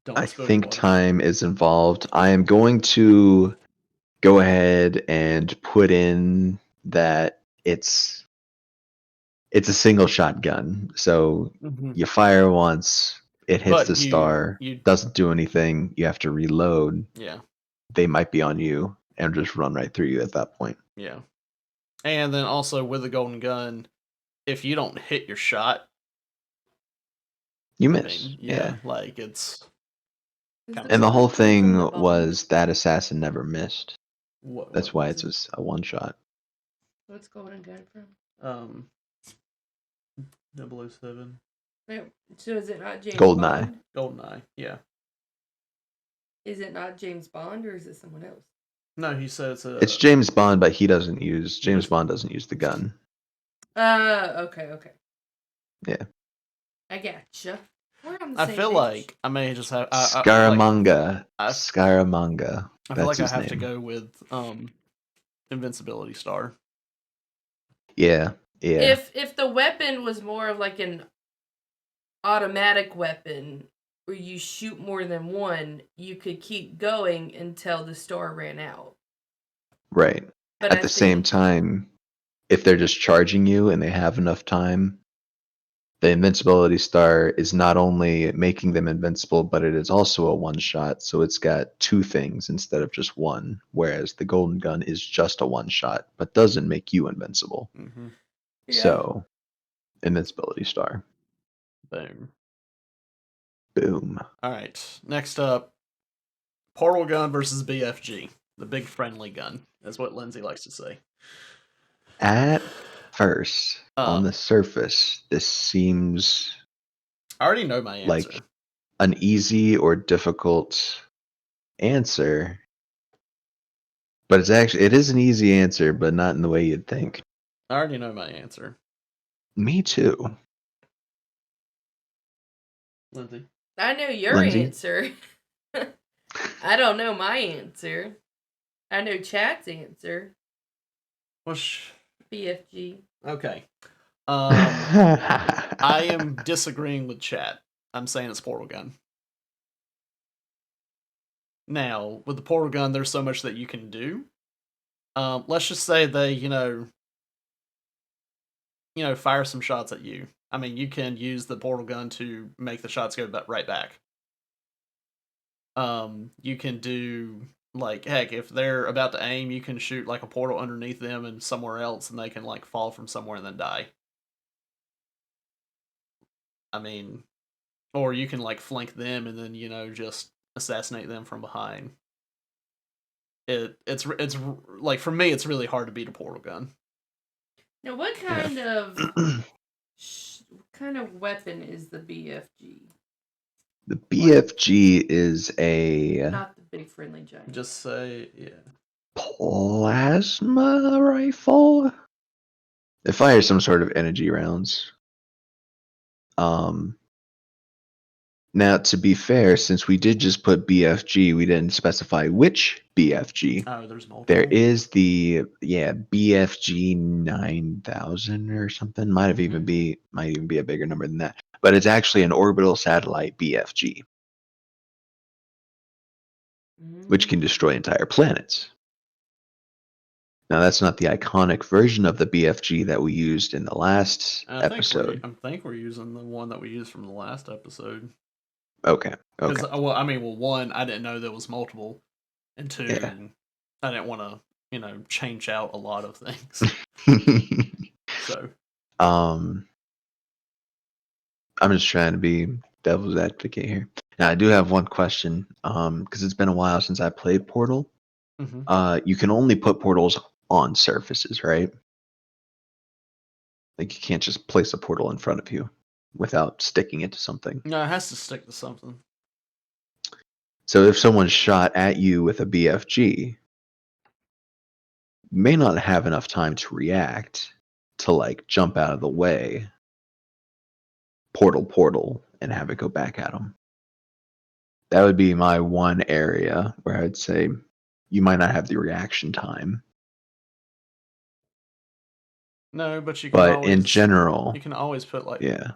[SPEAKER 2] Don't
[SPEAKER 3] I
[SPEAKER 2] spill your
[SPEAKER 3] think
[SPEAKER 2] water.
[SPEAKER 3] time is involved. I am going to go ahead and put in that it's a single shot gun. So
[SPEAKER 2] Mhm.
[SPEAKER 3] you fire once, it hits
[SPEAKER 2] But
[SPEAKER 3] the star,
[SPEAKER 2] you
[SPEAKER 3] doesn't do anything. You have to reload.
[SPEAKER 2] yeah.
[SPEAKER 3] They might be on you and just run right through you at that point.
[SPEAKER 2] Yeah. And then also with the golden gun, if you don't hit your shot,
[SPEAKER 3] You
[SPEAKER 2] I
[SPEAKER 3] miss.
[SPEAKER 2] mean,
[SPEAKER 3] Yeah.
[SPEAKER 2] like it's
[SPEAKER 1] Is
[SPEAKER 2] Kinda
[SPEAKER 1] the
[SPEAKER 3] And the
[SPEAKER 2] sucks.
[SPEAKER 3] whole
[SPEAKER 1] bullet come from
[SPEAKER 3] thing
[SPEAKER 1] the bubble?
[SPEAKER 3] was that assassin never missed.
[SPEAKER 2] what
[SPEAKER 3] That's why
[SPEAKER 2] was
[SPEAKER 3] it
[SPEAKER 2] it?
[SPEAKER 3] was a one shot.
[SPEAKER 1] What's golden gun from?
[SPEAKER 2] 007.
[SPEAKER 1] Wait, so is it not James
[SPEAKER 3] Goldeneye.
[SPEAKER 1] Bond?
[SPEAKER 2] Goldeneye, yeah.
[SPEAKER 1] Is it not James Bond, or is it someone else?
[SPEAKER 2] No, he said it's a
[SPEAKER 3] It's James Bond, but James
[SPEAKER 2] doesn't.
[SPEAKER 3] Bond doesn't use the gun.
[SPEAKER 1] Okay.
[SPEAKER 3] Yeah.
[SPEAKER 1] I gotcha. We're on the
[SPEAKER 2] I
[SPEAKER 1] same
[SPEAKER 2] feel
[SPEAKER 1] page.
[SPEAKER 2] like I may just have
[SPEAKER 3] Scaramanga.
[SPEAKER 2] I-
[SPEAKER 3] Scaramanga.
[SPEAKER 2] I feel
[SPEAKER 3] That's
[SPEAKER 2] like I
[SPEAKER 3] his
[SPEAKER 2] have to
[SPEAKER 3] name.
[SPEAKER 2] go with Invincibility Star.
[SPEAKER 3] Yeah. Yeah.
[SPEAKER 1] If the weapon was more of like an automatic weapon where you shoot more than one, you could keep going until the star ran out.
[SPEAKER 3] Right.
[SPEAKER 1] But
[SPEAKER 3] At the same time, if they're just charging you and they have enough time, the invincibility star is not only making them invincible, but it is also a one shot. So it's got two things instead of just one. Whereas the golden gun is just a one shot, but doesn't make you invincible.
[SPEAKER 2] Mm-hmm.
[SPEAKER 1] Yeah.
[SPEAKER 3] So, invincibility star.
[SPEAKER 2] Boom.
[SPEAKER 3] Boom.
[SPEAKER 2] All right. Next up, portal gun versus BFG, the big friendly gun. That's what Lindsay likes to say.
[SPEAKER 3] At first, on
[SPEAKER 2] Um,
[SPEAKER 3] the surface, this seems
[SPEAKER 2] I already know my answer.
[SPEAKER 3] like an easy or difficult answer. But it is an easy answer, but not in the way you'd think.
[SPEAKER 2] I already know my answer.
[SPEAKER 3] Me too.
[SPEAKER 2] Lindsay.
[SPEAKER 1] I know your
[SPEAKER 3] Lindsay?
[SPEAKER 1] answer. I don't know my answer. I know Chad's answer. BFG.
[SPEAKER 2] Okay. I am disagreeing with Chat. I'm saying it's portal gun. Now, with the portal gun, there's so much that you can do. Let's just say they, fire some shots at you. I mean, you can use the portal gun to make the shots go right back. You can do like heck, if they're about to aim, you can shoot like a portal underneath them and somewhere else, and they can like fall from somewhere and then die. I mean, or you can like flank them and then just assassinate them from behind. It's like for me, it's really hard to beat a portal gun.
[SPEAKER 1] Now, what kind of weapon is the BFG?
[SPEAKER 3] The BFG is a
[SPEAKER 1] Not the big friendly giant.
[SPEAKER 2] Just say
[SPEAKER 3] plasma rifle. It fires some sort of energy rounds. Now, to be fair, since we did just put BFG, we didn't specify which BFG.
[SPEAKER 2] Oh, there's multiple.
[SPEAKER 3] There is the BFG 9000 or something. Might even be a bigger number than that. But it's actually an orbital satellite BFG, which can destroy entire planets. Now, that's not the iconic version of the BFG that we used in the last episode.
[SPEAKER 2] I think we're using the one that we used from the last episode.
[SPEAKER 3] Okay.
[SPEAKER 2] One, I didn't know there was multiple, and two,
[SPEAKER 3] Yeah.
[SPEAKER 2] I didn't want to, change out a lot of things. So,
[SPEAKER 3] I'm just trying to be devil's advocate here. Now, I do have one question, because it's been a while since I played Portal. You can only put portals on surfaces, right? Like you can't just place a portal in front of you without sticking it to something.
[SPEAKER 2] no, it has to stick to something.
[SPEAKER 3] So if someone shot at you with a BFG, may not have enough time to react to like jump out of the way, portal, and have it go back at them. That would be my one area where I'd say you might not have the reaction time.
[SPEAKER 2] No, but you can
[SPEAKER 3] But in
[SPEAKER 2] always
[SPEAKER 3] general,
[SPEAKER 2] you can always put like
[SPEAKER 3] yeah,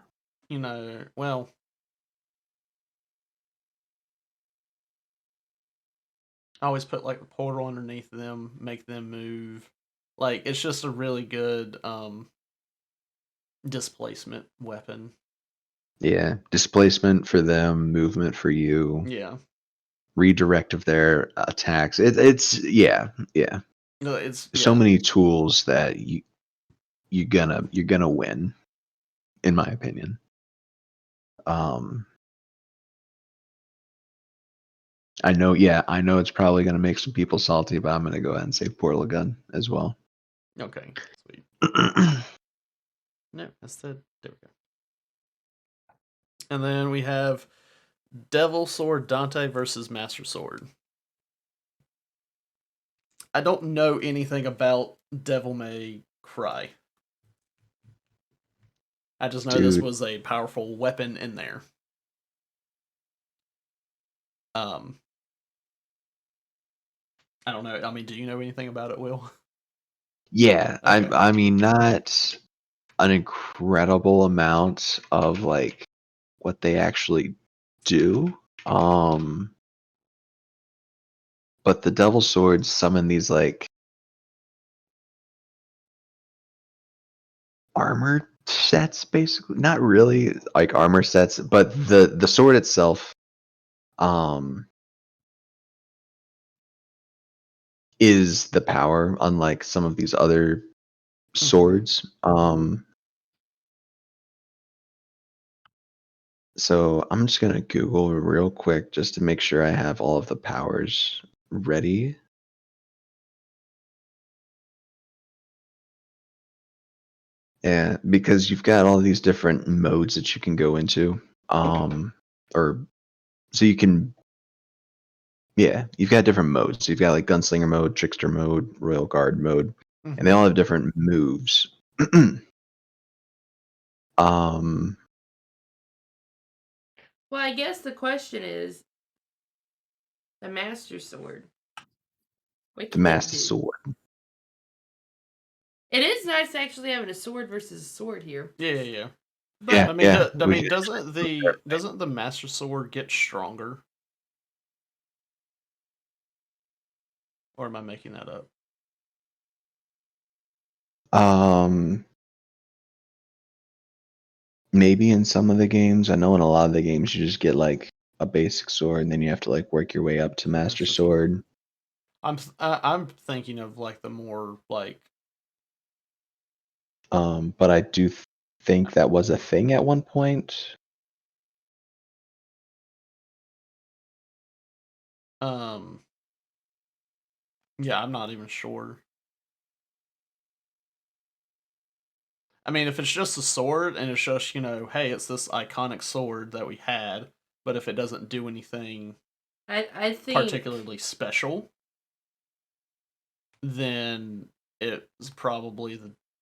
[SPEAKER 2] well, always put like a portal underneath them, make them move. Like it's just a really good displacement weapon.
[SPEAKER 3] yeah, displacement for them, movement for you,
[SPEAKER 2] Yeah.
[SPEAKER 3] redirect of their attacks. It's yeah, yeah.
[SPEAKER 2] No, it's
[SPEAKER 3] So
[SPEAKER 2] yeah.
[SPEAKER 3] many tools that you're gonna win, in my opinion. I know, yeah, I know it's probably gonna make some people salty, but I'm gonna go ahead and say Portal Gun as well.
[SPEAKER 2] Okay, sweet. No, that's the there we go. And then we have Devil Sword Dante versus Master Sword. I don't know anything about Devil May Cry. I just know this
[SPEAKER 3] Dude,
[SPEAKER 2] was a powerful weapon in there. Um, I don't know. I mean, do you know anything about it, Will?
[SPEAKER 3] yeah,
[SPEAKER 2] Okay.
[SPEAKER 3] I mean, not an incredible amount of like what they actually do. But the Devil Swords summon these like armor sets, basically. Not really like armor sets, but the sword itself is the power, unlike some of these other swords. So I'm just gonna Google real quick just to make sure I have all of the powers ready. And because you've got all these different modes that you can go into, or so you can, yeah, you've got different modes. So you've got like gunslinger mode, trickster mode, royal guard mode, and they all have different moves. um,
[SPEAKER 1] Well, I guess the question is the Master Sword. What
[SPEAKER 3] the
[SPEAKER 1] can it
[SPEAKER 3] Master
[SPEAKER 1] do?
[SPEAKER 3] Sword.
[SPEAKER 1] It is nice actually having a sword versus a sword here.
[SPEAKER 2] Yeah.
[SPEAKER 1] But
[SPEAKER 3] Yeah,
[SPEAKER 2] I mean,
[SPEAKER 3] yeah.
[SPEAKER 2] doesn't the Master Sword get stronger? Or am I making that up?
[SPEAKER 3] Maybe in some of the games. I know in a lot of the games you just get like a basic sword, and then you have to like work your way up to Master Sword.
[SPEAKER 2] I'm thinking of like the more like
[SPEAKER 3] But I do think that was a thing at one point.
[SPEAKER 2] um yeah, I'm not even sure. I mean, if it's just a sword and it's just, hey, it's this iconic sword that we had, but if it doesn't do anything
[SPEAKER 1] I think
[SPEAKER 2] particularly special, then it's probably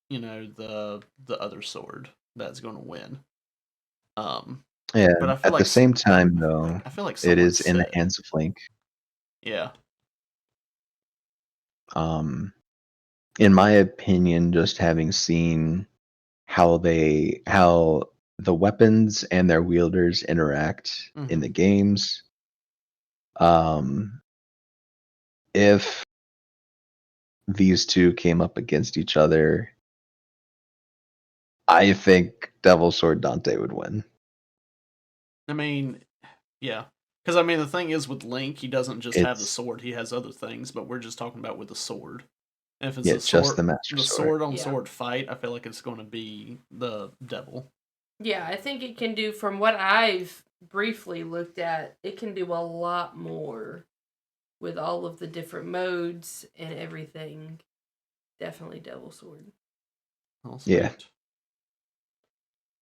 [SPEAKER 2] the other sword that's going to win.
[SPEAKER 3] Yeah.
[SPEAKER 2] But I feel
[SPEAKER 3] At the
[SPEAKER 2] like
[SPEAKER 3] same time, though,
[SPEAKER 2] I feel like
[SPEAKER 3] it
[SPEAKER 2] someone
[SPEAKER 3] is in the
[SPEAKER 2] said,
[SPEAKER 3] hands of Link.
[SPEAKER 2] yeah,
[SPEAKER 3] In my opinion, just having seen how the weapons and their wielders interact in the games, if these two came up against each other, I think Devil Sword Dante would win.
[SPEAKER 2] I mean, yeah, because I mean the thing is with Link, he doesn't just have the
[SPEAKER 3] It's
[SPEAKER 2] sword; he has other things. But we're just talking about with the sword. And if it's
[SPEAKER 3] yeah, just the Master
[SPEAKER 2] the
[SPEAKER 3] Sword.
[SPEAKER 2] sword on
[SPEAKER 1] Yeah.
[SPEAKER 2] sword fight, I feel like it's going to be the devil.
[SPEAKER 1] yeah, I think it can do from what I've briefly looked at, it can do a lot more with all of the different modes and everything. Definitely Devil Sword.
[SPEAKER 2] Oh,
[SPEAKER 3] Yeah.
[SPEAKER 2] sweet.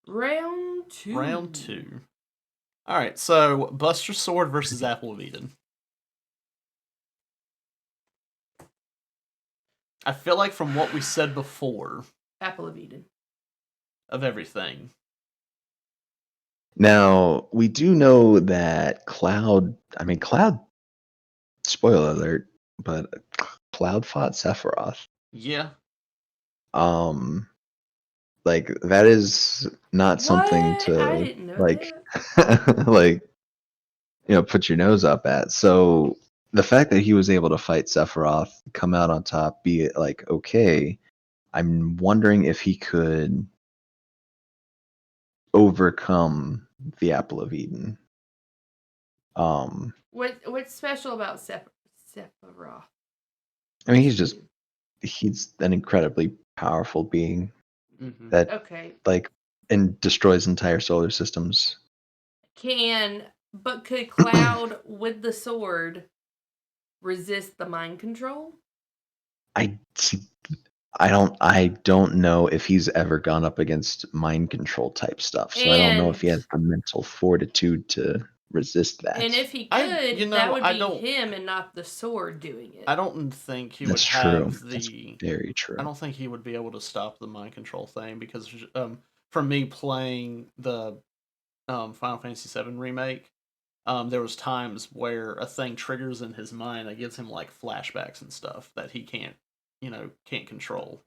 [SPEAKER 1] Round 2.
[SPEAKER 2] Round 2. All right, so Buster Sword versus Apple of Eden. I feel like from what we said before
[SPEAKER 1] Apple of Eden.
[SPEAKER 2] of everything.
[SPEAKER 3] Now, we do know that Cloud, spoiler alert, but Cloud fought Sephiroth.
[SPEAKER 2] Yeah.
[SPEAKER 3] Like that is not something
[SPEAKER 1] What? I
[SPEAKER 3] to
[SPEAKER 1] didn't know
[SPEAKER 3] like
[SPEAKER 1] that.
[SPEAKER 3] like put your nose up at. So the fact that he was able to fight Sephiroth, come out on top, be like okay, I'm wondering if he could overcome the Apple of Eden.
[SPEAKER 1] What's special about Sephiroth?
[SPEAKER 3] I mean, he's an incredibly powerful being
[SPEAKER 2] Mm-hmm.
[SPEAKER 3] that
[SPEAKER 1] Okay.
[SPEAKER 3] like and destroys entire solar systems.
[SPEAKER 1] But could Cloud with the sword resist the mind control?
[SPEAKER 3] I don't know if he's ever gone up against mind control type stuff. So I don't know if he
[SPEAKER 1] And
[SPEAKER 3] has the mental fortitude to resist that.
[SPEAKER 1] and if he
[SPEAKER 2] I
[SPEAKER 1] could,
[SPEAKER 2] you know
[SPEAKER 1] that would
[SPEAKER 2] I
[SPEAKER 1] be
[SPEAKER 2] don't
[SPEAKER 1] him and not the sword doing it.
[SPEAKER 2] I don't think he would
[SPEAKER 3] That's true.
[SPEAKER 2] have
[SPEAKER 3] That's
[SPEAKER 2] the.
[SPEAKER 3] very true.
[SPEAKER 2] I don't think he would be able to stop the mind control thing because from me playing the Final Fantasy VII remake, there was times where a thing triggers in his mind that gives him like flashbacks and stuff that he can't control.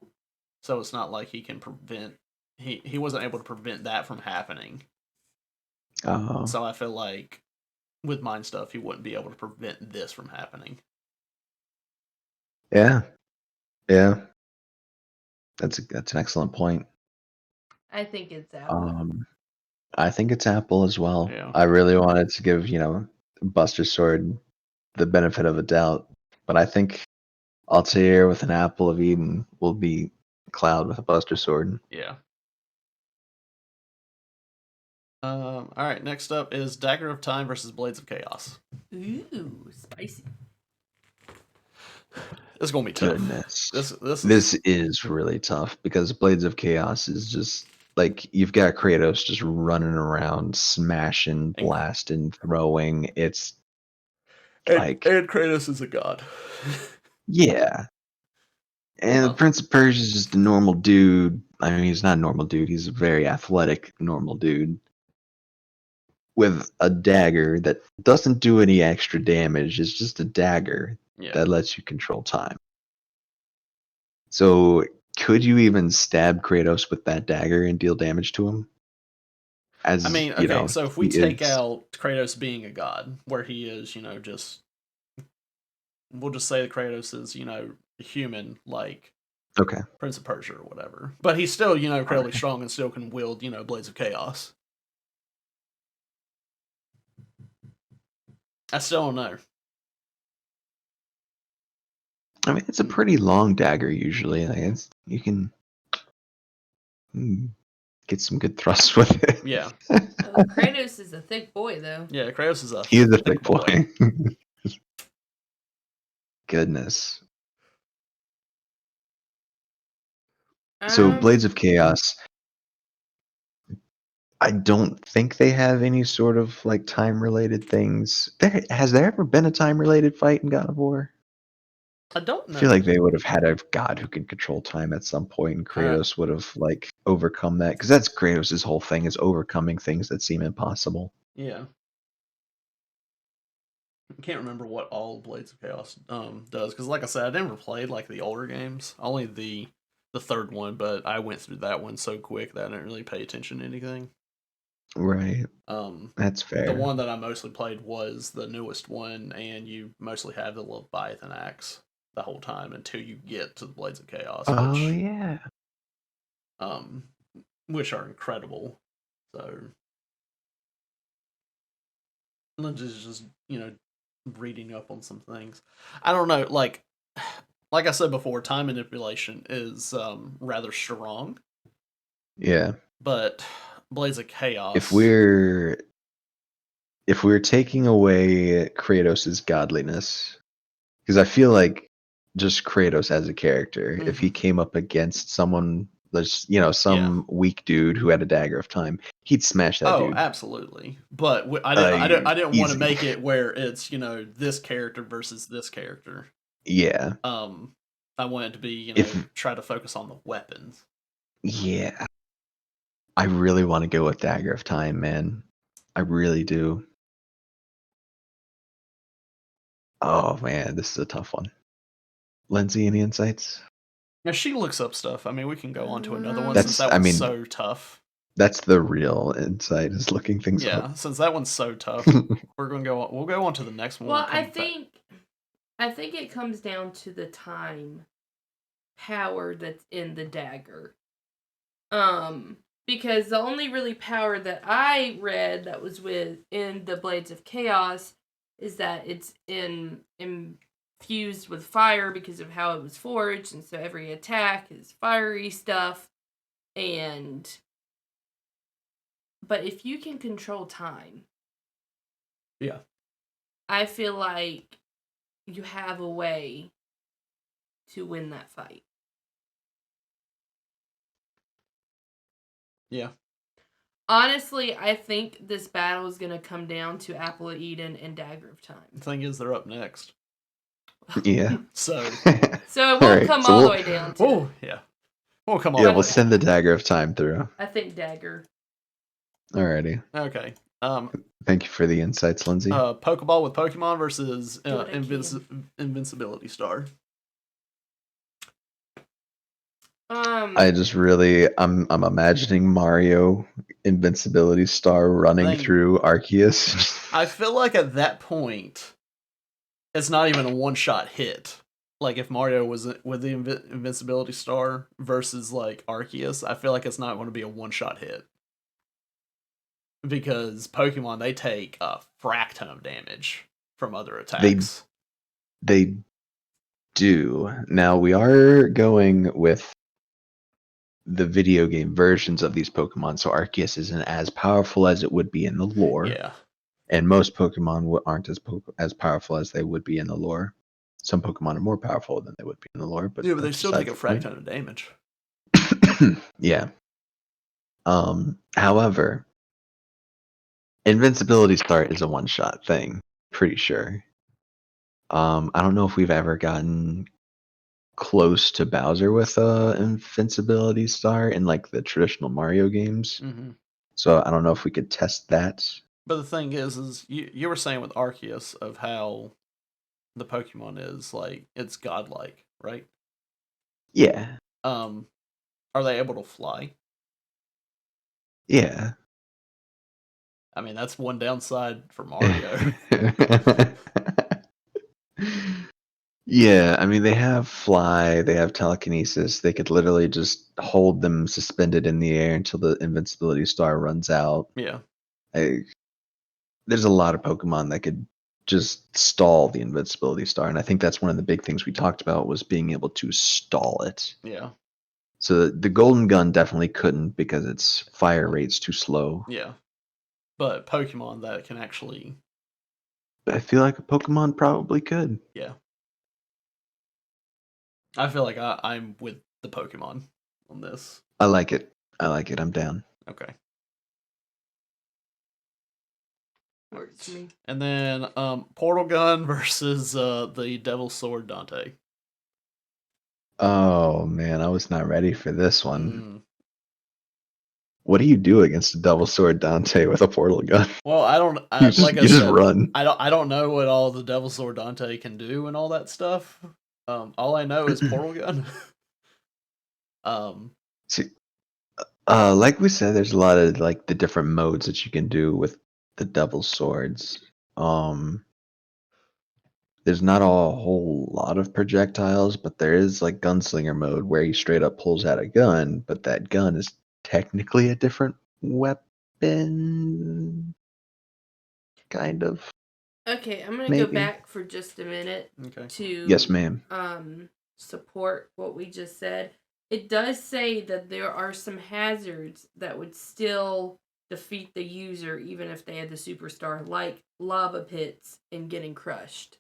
[SPEAKER 2] So it's not like he can prevent. He wasn't able to prevent that from happening.
[SPEAKER 3] Oh,
[SPEAKER 2] So I feel like with mind stuff, he wouldn't be able to prevent this from happening.
[SPEAKER 3] yeah. That's an excellent point.
[SPEAKER 1] I think it's Apple.
[SPEAKER 3] I think it's Apple as well.
[SPEAKER 2] Yeah.
[SPEAKER 3] I really wanted to give Buster Sword the benefit of a doubt, but I think Altair with an Apple of Eden will be Cloud with a Buster Sword.
[SPEAKER 2] Yeah. All right. Next up is Dagger of Time versus Blades of Chaos.
[SPEAKER 1] Ooh, spicy.
[SPEAKER 2] It's gonna be tough.
[SPEAKER 3] Goodness,
[SPEAKER 2] This
[SPEAKER 3] is really tough because Blades of Chaos is just like you've got Kratos just running around, smashing, blasting, throwing. It's
[SPEAKER 2] and Kratos is a god.
[SPEAKER 3] yeah. And the Prince of Persia is just a normal dude. I mean, he's not a normal dude. He's a very athletic, normal dude with a dagger that doesn't do any extra damage. It's just a dagger that lets you control time. So, could you even stab Kratos with that dagger and deal damage to him?
[SPEAKER 2] I mean, okay, so if we
[SPEAKER 3] he
[SPEAKER 2] take
[SPEAKER 3] is-
[SPEAKER 2] out Kratos being a god, where he is, just we'll just say that Kratos is, human, like
[SPEAKER 3] okay,
[SPEAKER 2] Prince of Persia or whatever. But he's still, incredibly
[SPEAKER 3] Alright.
[SPEAKER 2] strong and still can wield, Blades of Chaos. I still don't know.
[SPEAKER 3] I mean, it's a pretty long dagger usually. Like you can get some good thrusts with it.
[SPEAKER 2] Yeah.
[SPEAKER 1] Kratos is a thick boy, though.
[SPEAKER 2] Yeah, Kratos is
[SPEAKER 3] He is a thick boy. Goodness. So Blades of Chaos, I don't think they have any sort of like time related things. Has there ever been a time related fight in God of War?
[SPEAKER 2] I don't know.
[SPEAKER 3] I feel like they would have had a god who can control time at some point, and Kratos would have like overcome that because that's Kratos' whole thing is overcoming things that seem impossible.
[SPEAKER 2] Yeah. I can't remember what all Blades of Chaos does because, like I said, I never played like the older games, only the third one, but I went through that one so quick that I didn't really pay attention to anything.
[SPEAKER 3] Right. That's fair.
[SPEAKER 2] The one that I mostly played was the newest one, and you mostly have the Leviathan axe the whole time until you get to the Blades of Chaos. Which are incredible. So just reading up on some things. I don't know, like I said before, time manipulation is rather strong.
[SPEAKER 3] Yeah.
[SPEAKER 2] But Blades of Chaos.
[SPEAKER 3] If we're taking away Kratos' godliness, because I feel like just Kratos as a character, if he came up against someone, some weak dude who had a dagger of time, he'd smash that dude.
[SPEAKER 2] Oh, absolutely. But I didn't want to make it where it's this character versus this character.
[SPEAKER 3] Yeah.
[SPEAKER 2] I want it to be try to focus on the weapons.
[SPEAKER 3] Yeah. I really want to go with Dagger of Time, man. I really do. Oh man, this is a tough one. Lindsay, any insights?
[SPEAKER 2] Now she looks up stuff. I mean, we can go on to another one
[SPEAKER 3] That's-
[SPEAKER 2] since that
[SPEAKER 3] I
[SPEAKER 2] one's
[SPEAKER 3] mean-
[SPEAKER 2] so tough.
[SPEAKER 3] That's the real insight, is looking things
[SPEAKER 2] Yeah,
[SPEAKER 3] up.
[SPEAKER 2] since that one's so tough, we're gonna go on. We'll go on to the next one.
[SPEAKER 1] Well,
[SPEAKER 2] We'll come
[SPEAKER 1] I think it comes down to the time power that's in the dagger. Because the only really power that I read that was in the Blades of Chaos is that it's infused with fire because of how it was forged, and so every attack is fiery stuff. But if you can control time,
[SPEAKER 2] Yeah.
[SPEAKER 1] I feel like you have a way to win that fight.
[SPEAKER 2] Yeah.
[SPEAKER 1] Honestly, I think this battle is going to come down to Apple of Eden and Dagger of Time.
[SPEAKER 2] The thing is, they're up next.
[SPEAKER 3] Yeah.
[SPEAKER 2] So,
[SPEAKER 1] So it won't
[SPEAKER 3] Alright,
[SPEAKER 1] come
[SPEAKER 3] so
[SPEAKER 1] all the
[SPEAKER 3] we'll-
[SPEAKER 1] way down to
[SPEAKER 2] oh yeah, we'll come on.
[SPEAKER 3] Yeah, we'll send the Dagger of Time through.
[SPEAKER 1] I think Dagger.
[SPEAKER 3] Alrighty.
[SPEAKER 2] Okay.
[SPEAKER 3] Thank you for the insights, Lindsay.
[SPEAKER 2] Pokeball with Pokemon versus
[SPEAKER 1] Do what I can.
[SPEAKER 2] Invincibility Star.
[SPEAKER 3] I just really, I'm imagining Mario Invincibility Star running
[SPEAKER 2] Thing-
[SPEAKER 3] through Arceus.
[SPEAKER 2] I feel like at that point, it's not even a one-shot hit. Like if Mario was with the Invincibility Star versus like Arceus, I feel like it's not going to be a one-shot hit. Because Pokemon, they take a frack ton of damage from other attacks.
[SPEAKER 3] They do. Now we are going with the video game versions of these Pokemon, so Arceus isn't as powerful as it would be in the lore.
[SPEAKER 2] Yeah.
[SPEAKER 3] And most Pokemon aren't as powerful as they would be in the lore. Some Pokemon are more powerful than they would be in the lore, but
[SPEAKER 2] Yeah, but they
[SPEAKER 3] that's
[SPEAKER 2] still
[SPEAKER 3] beside
[SPEAKER 2] take a
[SPEAKER 3] the
[SPEAKER 2] frack
[SPEAKER 3] point.
[SPEAKER 2] ton of damage.
[SPEAKER 3] Yeah. However, Invincibility Start is a one-shot thing, pretty sure. I don't know if we've ever gotten close to Bowser with Invincibility Star in like the traditional Mario games.
[SPEAKER 2] Mm-hmm.
[SPEAKER 3] So I don't know if we could test that.
[SPEAKER 2] But the thing is you were saying with Arceus of how the Pokemon is like it's godlike, right?
[SPEAKER 3] Yeah.
[SPEAKER 2] Are they able to fly?
[SPEAKER 3] Yeah.
[SPEAKER 2] I mean, that's one downside for Mario.
[SPEAKER 3] Yeah, I mean, they have fly, they have telekinesis. They could literally just hold them suspended in the air until the invincibility star runs out.
[SPEAKER 2] Yeah.
[SPEAKER 3] There's a lot of Pokemon that could just stall the invincibility star, and I think that's one of the big things we talked about was being able to stall it.
[SPEAKER 2] Yeah.
[SPEAKER 3] So the Golden Gun definitely couldn't because its fire rate's too slow.
[SPEAKER 2] Yeah. But Pokemon that can actually.
[SPEAKER 3] I feel like a Pokemon probably could.
[SPEAKER 2] Yeah. I feel like I'm with the Pokemon on this.
[SPEAKER 3] I like it. I'm down.
[SPEAKER 2] Okay.
[SPEAKER 1] Works for me.
[SPEAKER 2] And then Portal Gun versus the Devil's Sword Dante.
[SPEAKER 3] Oh man, I was not ready for this one.
[SPEAKER 2] Mm.
[SPEAKER 3] What do you do against a double sword Dante with a portal gun?
[SPEAKER 2] Well, I don't.
[SPEAKER 3] You just,
[SPEAKER 2] like I
[SPEAKER 3] you just
[SPEAKER 2] said,
[SPEAKER 3] run.
[SPEAKER 2] I don't know what all the Devil's Sword Dante can do and all that stuff. All I know is Portal Gun.
[SPEAKER 3] See, like we said, there's a lot of like the different modes that you can do with the double swords. There's not a whole lot of projectiles, but there is like gunslinger mode where he straight up pulls out a gun, but that gun is technically a different weapon, kind of.
[SPEAKER 1] Okay, I'm gonna go
[SPEAKER 3] Maybe.
[SPEAKER 1] back for just a minute
[SPEAKER 2] okay.
[SPEAKER 1] to
[SPEAKER 3] Yes, ma'am.
[SPEAKER 1] support what we just said. It does say that there are some hazards that would still defeat the user even if they had the superstar, like lava pits and getting crushed.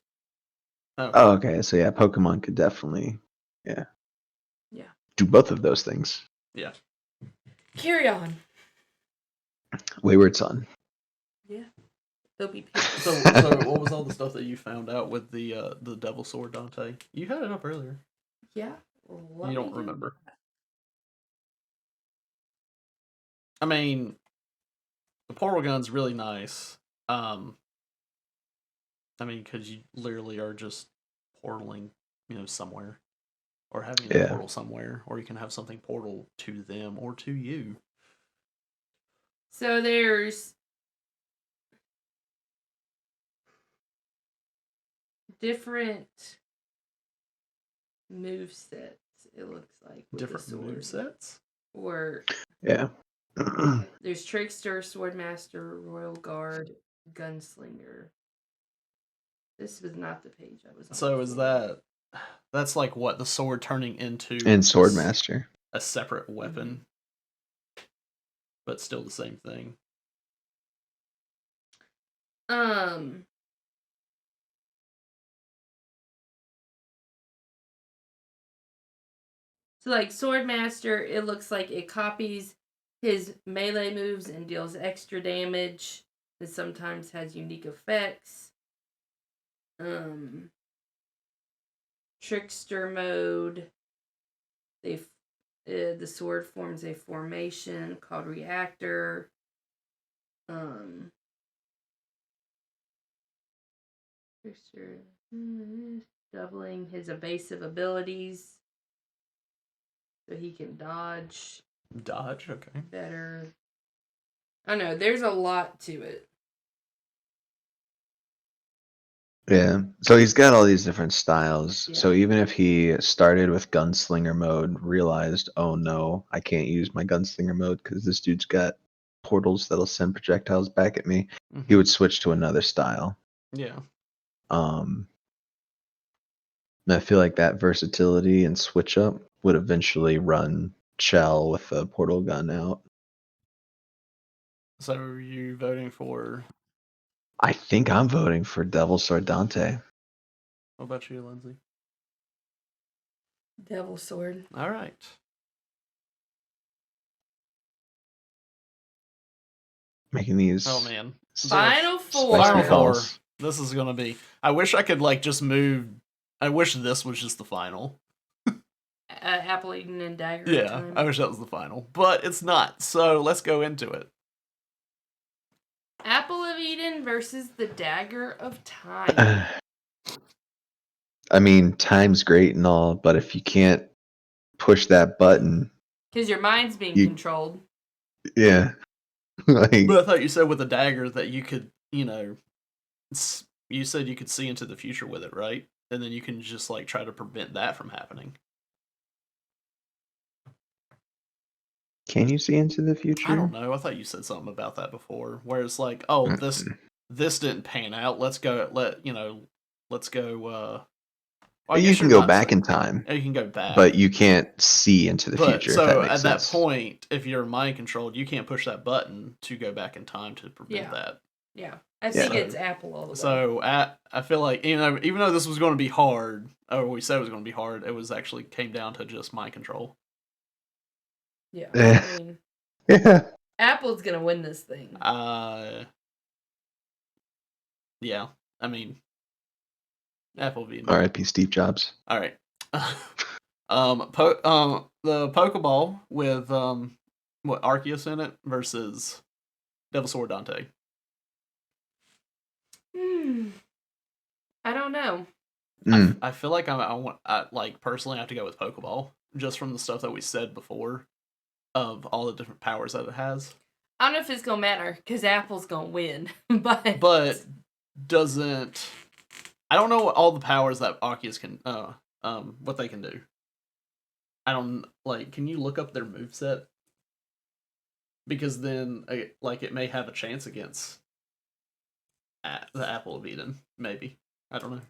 [SPEAKER 2] Okay.
[SPEAKER 3] Oh, okay. So yeah, Pokemon could definitely,
[SPEAKER 1] Yeah.
[SPEAKER 3] do both of those things.
[SPEAKER 2] Yeah.
[SPEAKER 1] Carry on.
[SPEAKER 3] Wayward Son.
[SPEAKER 1] They'll be
[SPEAKER 2] So what was all the stuff that you found out with the Devil's Sword Dante? You had it up earlier.
[SPEAKER 1] Yeah.
[SPEAKER 2] You don't remember. I mean, the portal gun's really nice. I mean, because you literally are just portaling, somewhere, or having a
[SPEAKER 3] Yeah.
[SPEAKER 2] portal somewhere, or you can have something portal to them or to you.
[SPEAKER 1] So there's different move sets. It looks like with
[SPEAKER 2] Different
[SPEAKER 1] the sword.
[SPEAKER 2] move sets.
[SPEAKER 1] Or
[SPEAKER 3] Yeah.
[SPEAKER 1] there's Trickster, Swordmaster, Royal Guard, Gunslinger. This was not the page I was on.
[SPEAKER 2] So is
[SPEAKER 1] before.
[SPEAKER 2] that's like what, the sword turning into
[SPEAKER 3] And Swordmaster.
[SPEAKER 2] a separate weapon, but still the same thing.
[SPEAKER 1] So like Swordmaster, it looks like it copies his melee moves and deals extra damage. It sometimes has unique effects. Trickster mode. The sword forms a formation called Reactor. Trickster doubling his evasive abilities. So he can dodge
[SPEAKER 2] Dodge, okay.
[SPEAKER 1] better. I know, there's a lot to it.
[SPEAKER 3] Yeah. So he's got all these different styles.
[SPEAKER 1] Yeah.
[SPEAKER 3] So even if he started with Gunslinger mode, realized, oh no, I can't use my Gunslinger mode because this dude's got portals that'll send projectiles back at me, he would switch to another style.
[SPEAKER 2] Yeah.
[SPEAKER 3] And I feel like that versatility and switch up would eventually run Chell with a portal gun out.
[SPEAKER 2] So are you voting for?
[SPEAKER 3] I think I'm voting for Devil Sword Dante.
[SPEAKER 2] What about you, Lindsay?
[SPEAKER 1] Devil Sword.
[SPEAKER 2] All right.
[SPEAKER 3] Making these.
[SPEAKER 2] Oh man.
[SPEAKER 1] Final four.
[SPEAKER 3] Spicy
[SPEAKER 2] Final four.
[SPEAKER 3] calls.
[SPEAKER 2] This is gonna be. I wish I could like just move. I wish this was just the final.
[SPEAKER 1] Apple Eden and Dagger.
[SPEAKER 2] Yeah,
[SPEAKER 1] Time.
[SPEAKER 2] I wish that was the final, but it's not. So let's go into it.
[SPEAKER 1] Apple of Eden versus the Dagger of Time.
[SPEAKER 3] I mean, time's great and all, but if you can't push that button,
[SPEAKER 1] Because your mind's being
[SPEAKER 3] You-
[SPEAKER 1] controlled.
[SPEAKER 3] yeah. Like,
[SPEAKER 2] But I thought you said with the dagger that you could, you said you could see into the future with it, right? And then you can just like try to prevent that from happening.
[SPEAKER 3] can you see into the future?
[SPEAKER 2] I don't know. I thought you said something about that before, where it's like, oh, this didn't pan out. Let's go. Let's go. Well, I
[SPEAKER 3] You
[SPEAKER 2] guess
[SPEAKER 3] can
[SPEAKER 2] you're
[SPEAKER 3] go
[SPEAKER 2] not
[SPEAKER 3] back
[SPEAKER 2] saying-
[SPEAKER 3] in time,
[SPEAKER 2] You can go back,
[SPEAKER 3] but you can't see into the future.
[SPEAKER 2] So
[SPEAKER 3] if that makes
[SPEAKER 2] at
[SPEAKER 3] sense.
[SPEAKER 2] that point, if you're mind controlled, you can't push that button to go back in time to prevent
[SPEAKER 1] Yeah.
[SPEAKER 2] that.
[SPEAKER 1] Yeah. I think
[SPEAKER 2] Yeah.
[SPEAKER 1] it's Apple all the way.
[SPEAKER 2] So I feel like even though this was going to be hard, or we said it was going to be hard, it was actually came down to just mind control.
[SPEAKER 1] Yeah.
[SPEAKER 3] Eh.
[SPEAKER 1] I mean,
[SPEAKER 3] Yeah.
[SPEAKER 1] Apple's going to win this thing.
[SPEAKER 2] Yeah. I mean, Apple v.
[SPEAKER 3] R.I.P. Steve Jobs.
[SPEAKER 2] All right. The Pokeball with what Arceus in it versus Devil Sword Dante.
[SPEAKER 1] I don't know.
[SPEAKER 2] I feel like I like personally have to go with Pokeball just from the stuff that we said before of all the different powers that it has.
[SPEAKER 1] I don't know if it's going to matter because Apple's going to win. But
[SPEAKER 2] doesn't. I don't know what all the powers that Arceus can what they can do. I don't like. Can you look up their moveset? Because then it may have a chance against the Apple of Eden. Maybe. I don't know.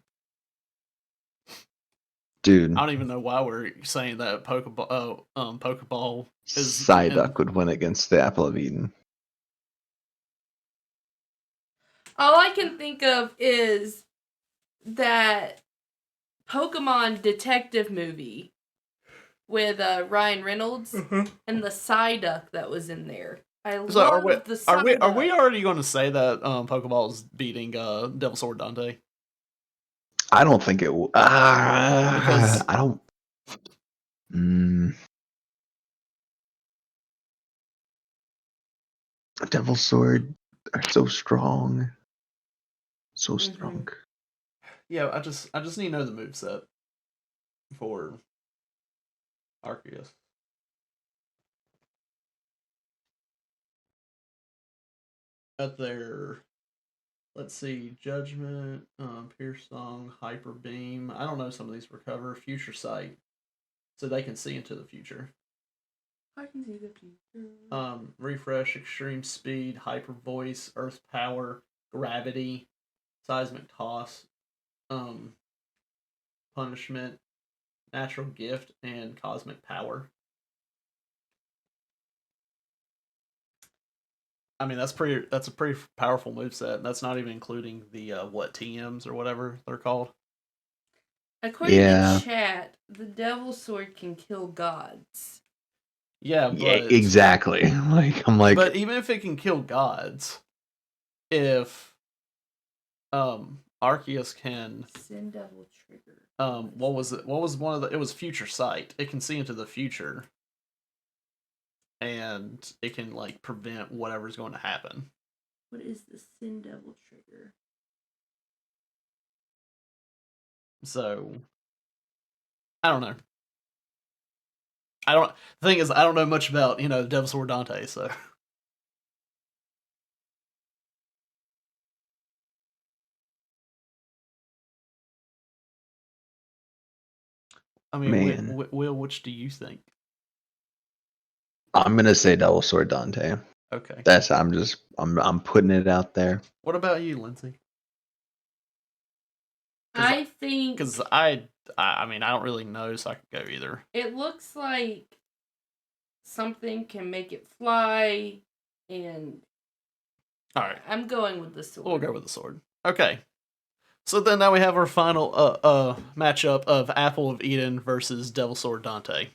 [SPEAKER 3] Dude,
[SPEAKER 2] I don't even know why we're saying that Pokeball is
[SPEAKER 3] Psyduck would win against the Apple of Eden.
[SPEAKER 1] all I can think of is that Pokemon detective movie with Ryan Reynolds and the Psyduck that was in there. I
[SPEAKER 2] So
[SPEAKER 1] love the Psyduck.
[SPEAKER 2] are we already going to say that Pokeball is beating Devil Sword Dante?
[SPEAKER 3] I don't think it will.
[SPEAKER 2] Because-
[SPEAKER 3] I don't. Devil Sword are so strong. So
[SPEAKER 1] Mhm.
[SPEAKER 3] strong.
[SPEAKER 2] Yeah, I just need to know the moveset for Arceus. At their, let's see, Judgment, Pierce Song, Hyper Beam. I don't know some of these recover. Future Sight, so they can see into the future.
[SPEAKER 1] I can see the future.
[SPEAKER 2] Refresh, Extreme Speed, Hyper Voice, Earth Power, Gravity, Seismic Toss, Punishment, Natural Gift, and Cosmic Power. I mean, that's a pretty powerful moveset. That's not even including the TMs or whatever they're called.
[SPEAKER 1] According
[SPEAKER 3] Yeah.
[SPEAKER 1] to chat, the Devil Sword can kill gods.
[SPEAKER 2] Yeah, but
[SPEAKER 3] exactly. Like I'm like,
[SPEAKER 2] but even if it can kill gods, if Arceus can
[SPEAKER 1] Sin Devil Trigger.
[SPEAKER 2] what was it? What was one of the? It was Future Sight. It can see into the future, and it can like prevent whatever's going to happen.
[SPEAKER 1] What is the Sin Devil Trigger?
[SPEAKER 2] So I don't know. The thing is, I don't know much about Devil Sword Dante. So I mean,
[SPEAKER 3] Man.
[SPEAKER 2] Will, which do you think?
[SPEAKER 3] I'm gonna say Devil Sword Dante.
[SPEAKER 2] Okay.
[SPEAKER 3] I'm putting it out there.
[SPEAKER 2] What about you, Lindsay?
[SPEAKER 1] I think
[SPEAKER 2] because I mean I don't really know, so I could go either.
[SPEAKER 1] It looks like something can make it fly, and
[SPEAKER 2] all right,
[SPEAKER 1] I'm going with the sword.
[SPEAKER 2] We'll go with the sword. Okay. So then now we have our final matchup of Apple of Eden versus Devil Sword Dante.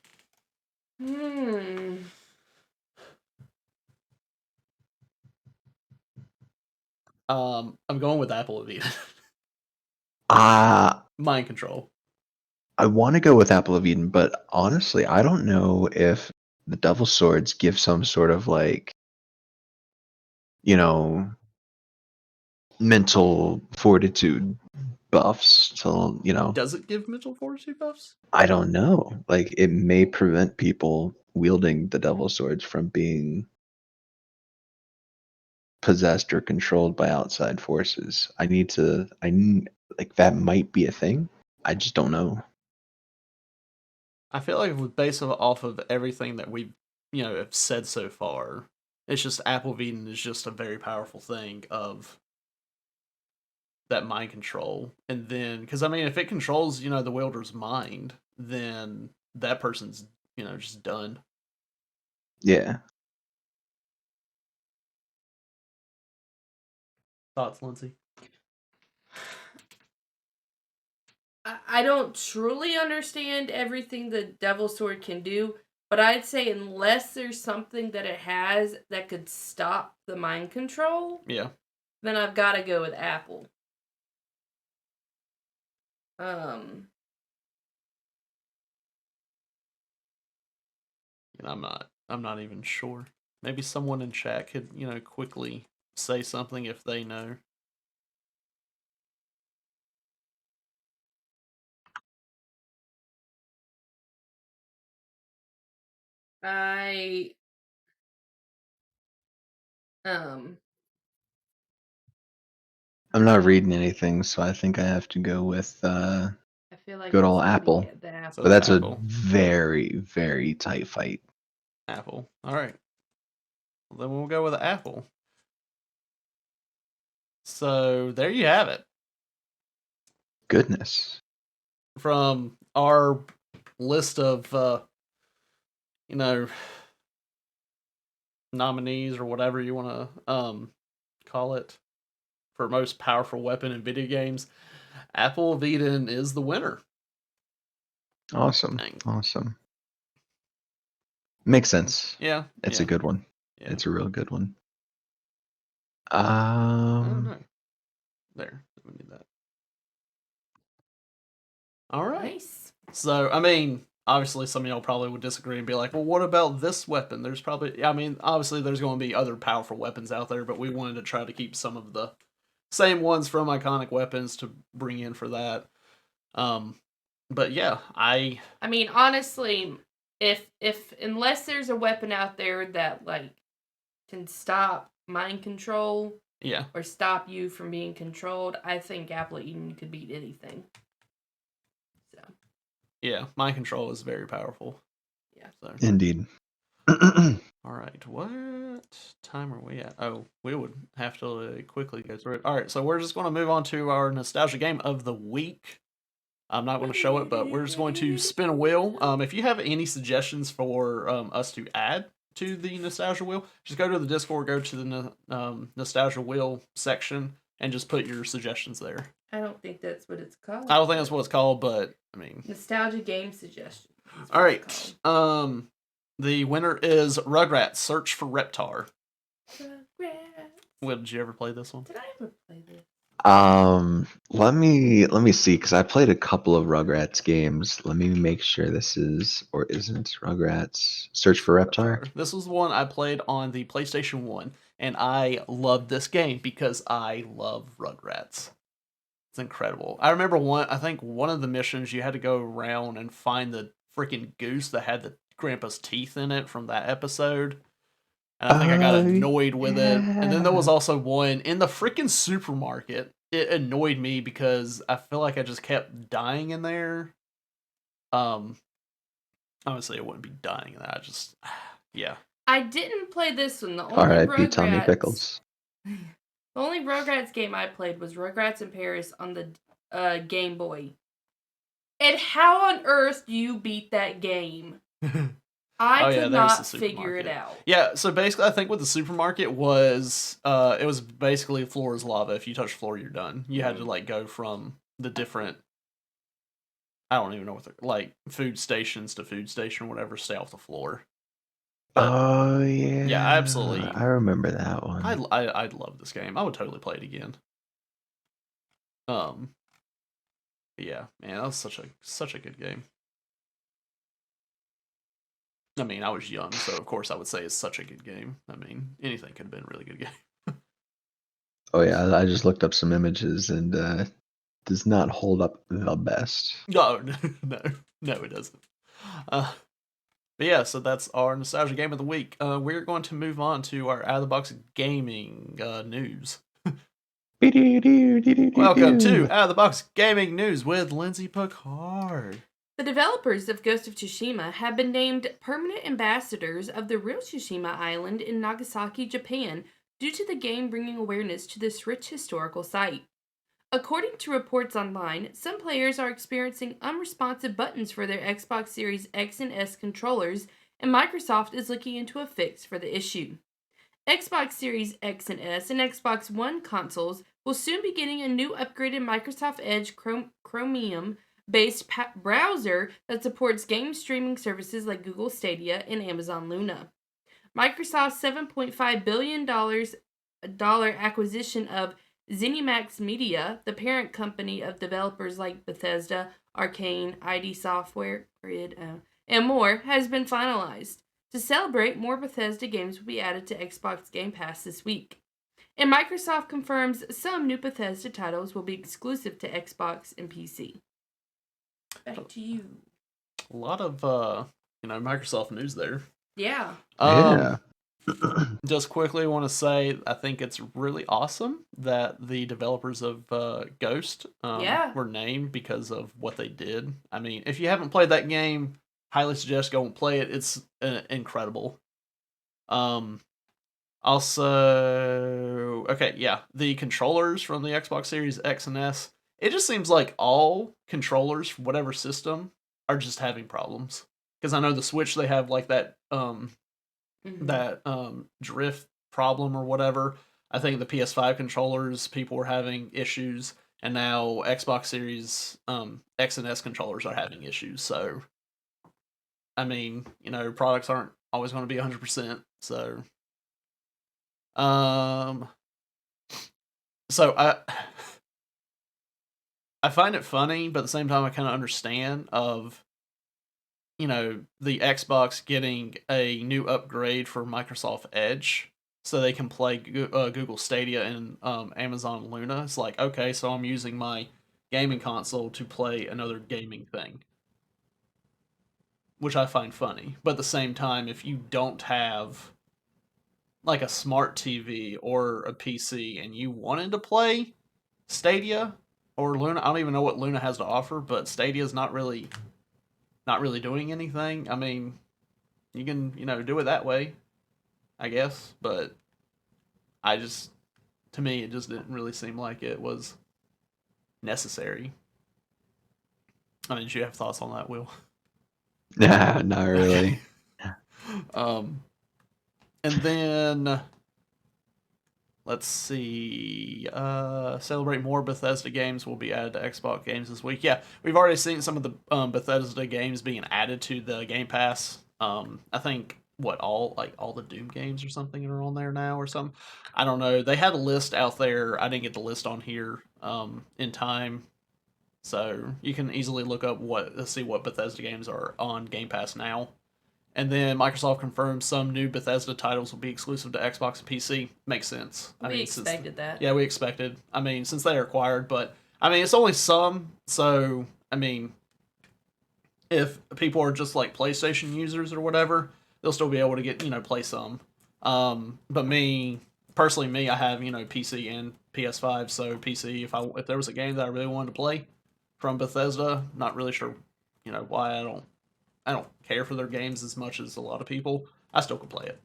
[SPEAKER 2] I'm going with Apple of Eden. Mind control.
[SPEAKER 3] I want to go with Apple of Eden, but honestly, I don't know if the Devil Swords give some sort of like, mental fortitude buffs to,
[SPEAKER 2] Does it give mental fortitude buffs?
[SPEAKER 3] I don't know. Like it may prevent people wielding the Devil Swords from being possessed or controlled by outside forces. Like that might be a thing. I just don't know.
[SPEAKER 2] I feel like based off of everything that we've have said so far, it's just Apple of Eden is just a very powerful thing of that mind control. And then because I mean if it controls the wielder's mind, then that person's just done.
[SPEAKER 3] Yeah.
[SPEAKER 2] Thoughts, Lindsay?
[SPEAKER 1] I don't truly understand everything the Devil Sword can do, but I'd say unless there's something that it has that could stop the mind control,
[SPEAKER 2] Yeah.
[SPEAKER 1] then I've got to go with Apple.
[SPEAKER 2] And I'm not even sure. Maybe someone in chat could, quickly say something if they know.
[SPEAKER 1] I'm
[SPEAKER 3] not reading anything, so I think I have to go with
[SPEAKER 1] I feel like
[SPEAKER 3] good
[SPEAKER 1] it's
[SPEAKER 3] old
[SPEAKER 1] gonna be
[SPEAKER 3] Apple.
[SPEAKER 1] the Apple.
[SPEAKER 2] So
[SPEAKER 3] But that's
[SPEAKER 2] Apple.
[SPEAKER 3] a very, very tight fight.
[SPEAKER 2] Apple. All right. Well, then we'll go with Apple. So there you have it.
[SPEAKER 3] Goodness.
[SPEAKER 2] From our list of nominees or whatever you want to call it for most powerful weapon in video games, Apple of Eden is the winner.
[SPEAKER 3] Awesome. Awesome. Makes sense.
[SPEAKER 2] Yeah.
[SPEAKER 3] It's a good one.
[SPEAKER 2] Yeah.
[SPEAKER 3] It's a real good one.
[SPEAKER 2] No. There. We need that. All right.
[SPEAKER 1] Nice.
[SPEAKER 2] So, I mean, obviously some of y'all probably would disagree and be like, well, what about this weapon? There's probably, I mean, obviously there's going to be other powerful weapons out there, but we wanted to try to keep some of the same ones from iconic weapons to bring in for that. But yeah, I
[SPEAKER 1] mean, honestly, if unless there's a weapon out there that like can stop mind control
[SPEAKER 2] Yeah.
[SPEAKER 1] or stop you from being controlled, I think Apple Eden could beat anything. So
[SPEAKER 2] Yeah. Mind control is very powerful.
[SPEAKER 1] Yeah.
[SPEAKER 2] So.
[SPEAKER 3] Indeed.
[SPEAKER 2] All right, what time are we at? Oh, we would have to quickly go through it. All right, so we're just going to move on to our nostalgia game of the week. I'm not going to show it, but we're just going to spin a wheel. If you have any suggestions for us to add to the nostalgia wheel, just go to the Discord, go to the nostalgia wheel section, and just put your suggestions there.
[SPEAKER 1] I don't think that's what it's called.
[SPEAKER 2] I don't think that's what it's called, but I mean,
[SPEAKER 1] nostalgia game suggestions.
[SPEAKER 2] All right. The winner is Rugrats Search for Reptar.
[SPEAKER 1] Rugrats.
[SPEAKER 2] Well, did you ever play this one?
[SPEAKER 1] Did I ever play this?
[SPEAKER 3] Let me see, because I played a couple of Rugrats games. Let me make sure this is or isn't Rugrats Search for Reptar.
[SPEAKER 2] This was the one I played on the PlayStation 1, and I loved this game because I love Rugrats. It's incredible. I remember I think one of the missions you had to go around and find the freaking goose that had the grandpa's teeth in it from that episode. And I think I got annoyed with it. And then there was also one in the freaking supermarket. It annoyed me because I feel like I just kept dying in there. Obviously I wouldn't be dying in that. I just, yeah.
[SPEAKER 1] I didn't play this one. The only
[SPEAKER 3] R.I.P. Tommy Pickles.
[SPEAKER 1] The only Rugrats game I played was Rugrats in Paris on the Game Boy. And how on earth do you beat that game? I could not figure it out.
[SPEAKER 2] Yeah, so basically I think what the supermarket was, it was basically floor is lava. If you touch the floor, you're done. You had to like go from the different, I don't even know what they're, like food stations to food station or whatever, stay off the floor.
[SPEAKER 3] But, oh yeah,
[SPEAKER 2] yeah, absolutely.
[SPEAKER 3] I remember that one.
[SPEAKER 2] I'd love this game. I would totally play it again. Yeah, man, that was such a good game. I mean, I was young, so of course I would say it's such a good game. I mean, anything could have been a really good game.
[SPEAKER 3] Oh yeah, I just looked up some images and does not hold up the best.
[SPEAKER 2] No, it doesn't. But yeah, so that's our nostalgia game of the week. We're going to move on to our out of the box gaming news. Welcome to Out of the Box Gaming News with Lindsay Picard.
[SPEAKER 1] The developers of Ghost of Tsushima have been named permanent ambassadors of the real Tsushima Island in Nagasaki, Japan, due to the game bringing awareness to this rich historical site. According to reports online, some players are experiencing unresponsive buttons for their Xbox Series X and S controllers, and Microsoft is looking into a fix for the issue. Xbox Series X and S and Xbox One consoles will soon be getting a new upgraded Microsoft Edge Chromium-based browser that supports game streaming services like Google Stadia and Amazon Luna. Microsoft's $7.5 billion acquisition of ZeniMax Media, the parent company of developers like Bethesda, Arcane, ID Software, and more, has been finalized. To celebrate, more Bethesda games will be added to Xbox Game Pass this week. And Microsoft confirms some new Bethesda titles will be exclusive to Xbox and PC. Back to you.
[SPEAKER 2] A lot of Microsoft news there.
[SPEAKER 1] Yeah.
[SPEAKER 3] Yeah.
[SPEAKER 2] Just quickly want to say I think it's really awesome that the developers of Ghost were named because of what they did. I mean, if you haven't played that game, highly suggest go and play it. It's incredible. Also, okay, yeah, the controllers from the Xbox Series X and S, it just seems like all controllers from whatever system are just having problems. Because I know the Switch, they have like that drift problem or whatever. I think the PS5 controllers, people were having issues, and now Xbox Series X and S controllers are having issues. So, I mean, products aren't always going to be 100%. So, I find it funny, but at the same time, I kind of understand of the Xbox getting a new upgrade for Microsoft Edge so they can play Google Stadia and Amazon Luna. It's like, okay, so I'm using my gaming console to play another gaming thing. which I find funny. But at the same time, if you don't have like a smart TV or a PC and you wanted to play Stadia or Luna, I don't even know what Luna has to offer, but Stadia's not really doing anything. I mean, you can, do it that way, I guess, but to me, it just didn't really seem like it was necessary. I mean, do you have thoughts on that, Will?
[SPEAKER 3] Nah, not really.
[SPEAKER 2] And then let's see. Celebrate more Bethesda games will be added to Xbox games this week. Yeah, we've already seen some of the Bethesda games being added to the Game Pass. I think all the Doom games or something are on there now or something. I don't know. They had a list out there. I didn't get the list on here in time, so you can easily look up see what Bethesda games are on Game Pass now. And then Microsoft confirmed some new Bethesda titles will be exclusive to Xbox and PC. Makes sense.
[SPEAKER 1] We expected that.
[SPEAKER 2] Yeah, we expected. I mean, since they are acquired, but I mean, it's only some. So, I mean, if people are just like PlayStation users or whatever, they'll still be able to get, play some. But personally, I have, PC and PS5. So PC, if there was a game that I really wanted to play from Bethesda, not really sure, why I don't care for their games as much as a lot of people. I still could play it.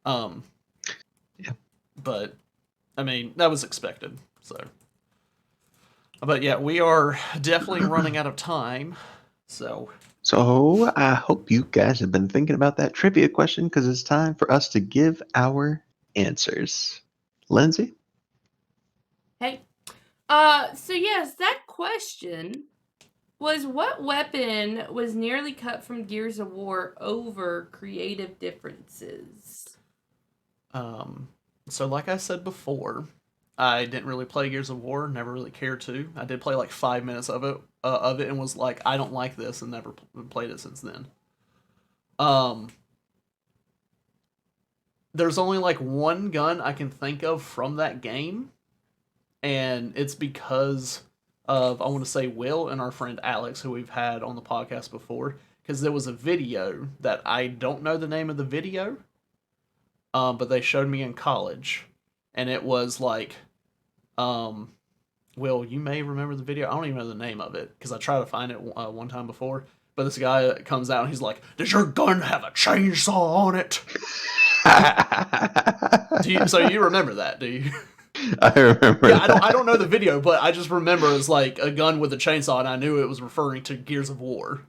[SPEAKER 3] Yeah.
[SPEAKER 2] But I mean, that was expected. So, but yeah, we are definitely running out of time. So
[SPEAKER 3] I hope you guys have been thinking about that trivia question because it's time for us to give our answers. Lindsay?
[SPEAKER 1] Hey. So yes, that question was, what weapon was nearly cut from Gears of War over creative differences?
[SPEAKER 2] So like I said before, I didn't really play Gears of War, never really cared to. I did play like 5 minutes of it, and was like, I don't like this, and never played it since then. There's only like one gun I can think of from that game, and it's because of, I want to say, Will and our friend Alex, who we've had on the podcast before, because there was a video that I don't know the name of the video, but they showed me in college, and it was like, Will, you may remember the video. I don't even know the name of it because I tried to find it one time before. But this guy comes out and he's like, "Does your gun have a chainsaw on it?" So you remember that, do you?
[SPEAKER 3] I remember.
[SPEAKER 2] Yeah, I don't know the video, but I just remember it's like a gun with a chainsaw, and I knew it was referring to Gears of War.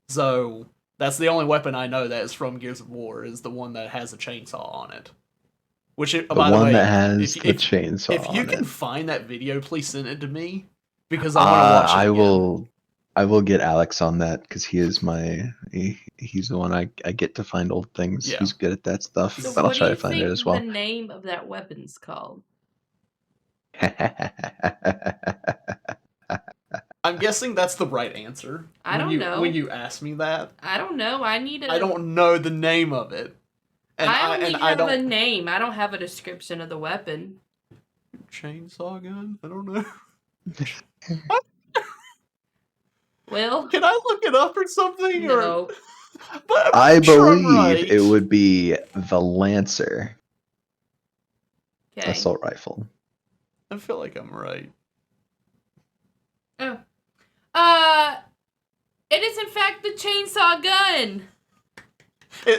[SPEAKER 2] So that's the only weapon I know that is from Gears of War, is the one that has a chainsaw on it. Which, by the way,
[SPEAKER 3] that has the chainsaw.
[SPEAKER 2] If you can find that video, please send it to me because I want to watch it.
[SPEAKER 3] I will get Alex on that because he is he's the one I get to find old things.
[SPEAKER 2] Yeah.
[SPEAKER 3] He's good at that stuff.
[SPEAKER 1] So
[SPEAKER 3] But I'll
[SPEAKER 1] what
[SPEAKER 3] try
[SPEAKER 1] do
[SPEAKER 3] to
[SPEAKER 1] you
[SPEAKER 3] find
[SPEAKER 1] think
[SPEAKER 3] it as well.
[SPEAKER 1] the name of that weapon's called?
[SPEAKER 2] I'm guessing that's the right answer.
[SPEAKER 1] I don't know.
[SPEAKER 2] When you ask me that,
[SPEAKER 1] I don't know. I
[SPEAKER 2] don't know the name of it. And
[SPEAKER 1] I only have a name. I don't have a description of the weapon.
[SPEAKER 2] Chainsaw gun? I don't know.
[SPEAKER 1] Will?
[SPEAKER 2] Can I look it up or something?
[SPEAKER 1] No.
[SPEAKER 2] But
[SPEAKER 3] I
[SPEAKER 2] sure I'm
[SPEAKER 3] believe
[SPEAKER 2] right.
[SPEAKER 3] it would be the Lancer
[SPEAKER 1] Okay.
[SPEAKER 3] assault rifle.
[SPEAKER 2] I feel like I'm right.
[SPEAKER 1] Oh. It is in fact the chainsaw gun.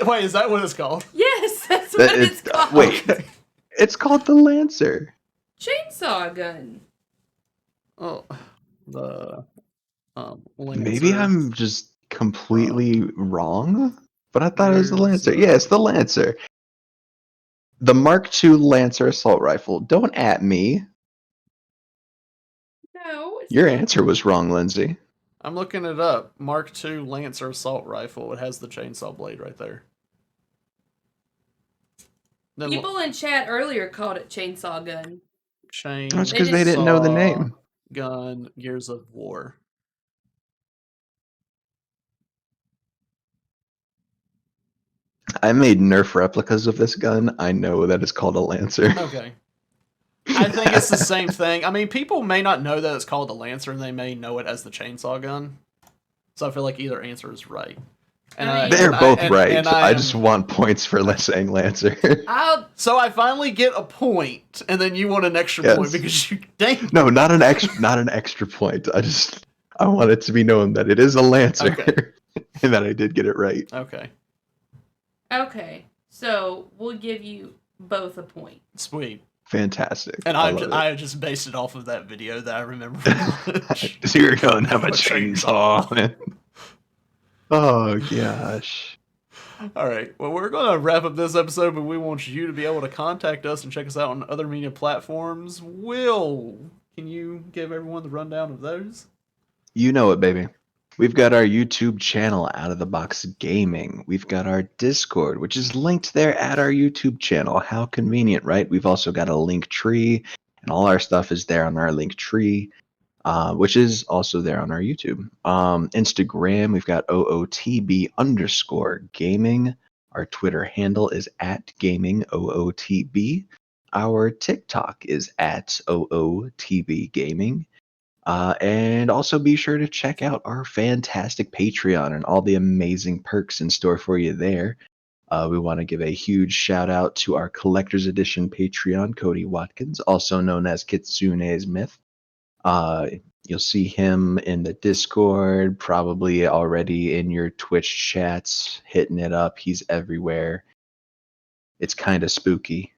[SPEAKER 2] Wait, is that what it's called?
[SPEAKER 1] Yes, that's what it's called.
[SPEAKER 3] Wait, it's called the Lancer.
[SPEAKER 1] Chainsaw gun.
[SPEAKER 2] Oh, the
[SPEAKER 3] Maybe
[SPEAKER 2] Lancer.
[SPEAKER 3] I'm just completely wrong, but I thought it was the Lancer. Yeah, it's the Lancer. The Mark II Lancer assault rifle. Don't at me.
[SPEAKER 1] No.
[SPEAKER 3] Your answer was wrong, Lindsay.
[SPEAKER 2] I'm looking it up. Mark II Lancer assault rifle. It has the chainsaw blade right there. Then
[SPEAKER 1] People in chat earlier called it chainsaw gun.
[SPEAKER 3] That's because they didn't know the name.
[SPEAKER 2] Gun, Gears of War.
[SPEAKER 3] I made Nerf replicas of this gun. I know that it's called a Lancer.
[SPEAKER 2] Okay. I think it's the same thing. I mean, people may not know that it's called the Lancer, and they may know it as the chainsaw gun. So I feel like either answer is right. And
[SPEAKER 1] I mean-
[SPEAKER 3] They're
[SPEAKER 2] and
[SPEAKER 3] both
[SPEAKER 2] and-
[SPEAKER 3] right.
[SPEAKER 2] and
[SPEAKER 3] I
[SPEAKER 2] am-
[SPEAKER 3] just want points for saying Lancer.
[SPEAKER 2] So I finally get a point, and then you want an extra
[SPEAKER 3] Yes.
[SPEAKER 2] point because you dang.
[SPEAKER 3] No, not an extra point. I want it to be known that it is a Lancer,
[SPEAKER 2] Okay.
[SPEAKER 3] and that I did get it right.
[SPEAKER 2] Okay,
[SPEAKER 1] Okay, so we'll give you both a point.
[SPEAKER 2] sweet.
[SPEAKER 3] Fantastic.
[SPEAKER 2] And
[SPEAKER 3] I
[SPEAKER 2] I
[SPEAKER 3] love
[SPEAKER 2] just based it off of that video that I remember from college.
[SPEAKER 3] it. So you're going to have a
[SPEAKER 2] A
[SPEAKER 3] chainsaw. man. Oh gosh.
[SPEAKER 2] All right. Well, we're going to wrap up this episode, but we want you to be able to contact us and check us out on other media platforms. Will, can you give everyone the rundown of those?
[SPEAKER 3] You know it, baby. We've got our YouTube channel, Out of the Box Gaming. We've got our Discord, which is linked there at our YouTube channel. How convenient, right? We've also got a link tree, and all our stuff is there on our link tree, which is also there on our YouTube. Instagram, we've got OOTB_gaming. Our Twitter handle is @gamingOOTB. Our TikTok is @OOTB Gaming. And also be sure to check out our fantastic Patreon and all the amazing perks in store for you there. We want to give a huge shout out to our Collector's Edition Patreon, Cody Watkins, also known as Kitsune's Myth. You'll see him in the Discord, probably already in your Twitch chats, hitting it up. He's everywhere. It's kind of spooky.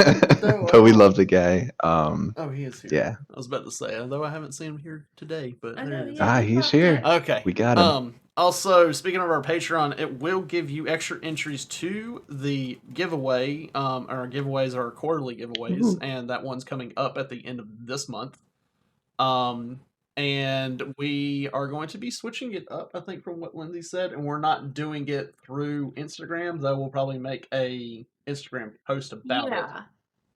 [SPEAKER 3] But we love the guy.
[SPEAKER 2] Oh, he is here.
[SPEAKER 3] Yeah.
[SPEAKER 2] I was about to say, although I haven't seen him here today, but
[SPEAKER 1] I
[SPEAKER 2] there
[SPEAKER 1] know,
[SPEAKER 2] he is.
[SPEAKER 1] yeah.
[SPEAKER 3] He's
[SPEAKER 1] popped
[SPEAKER 3] here.
[SPEAKER 1] up.
[SPEAKER 2] Okay.
[SPEAKER 3] We got him.
[SPEAKER 2] Also, speaking of our Patreon, it will give you extra entries to the giveaway. Our giveaways are quarterly giveaways,
[SPEAKER 3] Ooh.
[SPEAKER 2] and that one's coming up at the end of this month. And we are going to be switching it up, I think, from what Lindsay said, and we're not doing it through Instagram, though we'll probably make a Instagram post about it.
[SPEAKER 1] Yeah,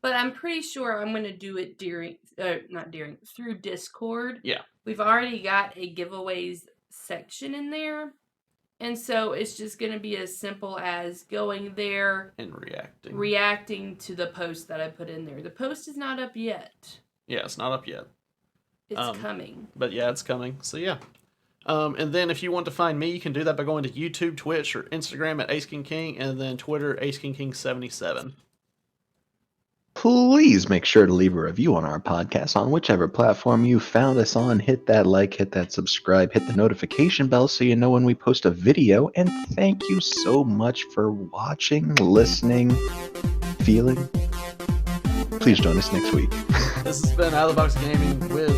[SPEAKER 1] but I'm pretty sure I'm gonna do it through Discord.
[SPEAKER 2] Yeah.
[SPEAKER 1] We've already got a giveaways section in there, and so it's just gonna be as simple as going there,
[SPEAKER 2] And reacting.
[SPEAKER 1] reacting to the post that I put in there. The post is not up yet.
[SPEAKER 2] Yeah, it's not up yet.
[SPEAKER 1] It's coming.
[SPEAKER 2] But yeah, it's coming. So yeah. And then if you want to find me, you can do that by going to YouTube, Twitch, or Instagram at AceKingKing, and then Twitter, AceKingKing77.
[SPEAKER 3] Please make sure to leave a review on our podcast on whichever platform you found us on. Hit that like, hit that subscribe, hit the notification bell so you know when we post a video. And thank you so much for watching, listening, feeling. Please join us next week.
[SPEAKER 2] This has been Out of the Box Gaming with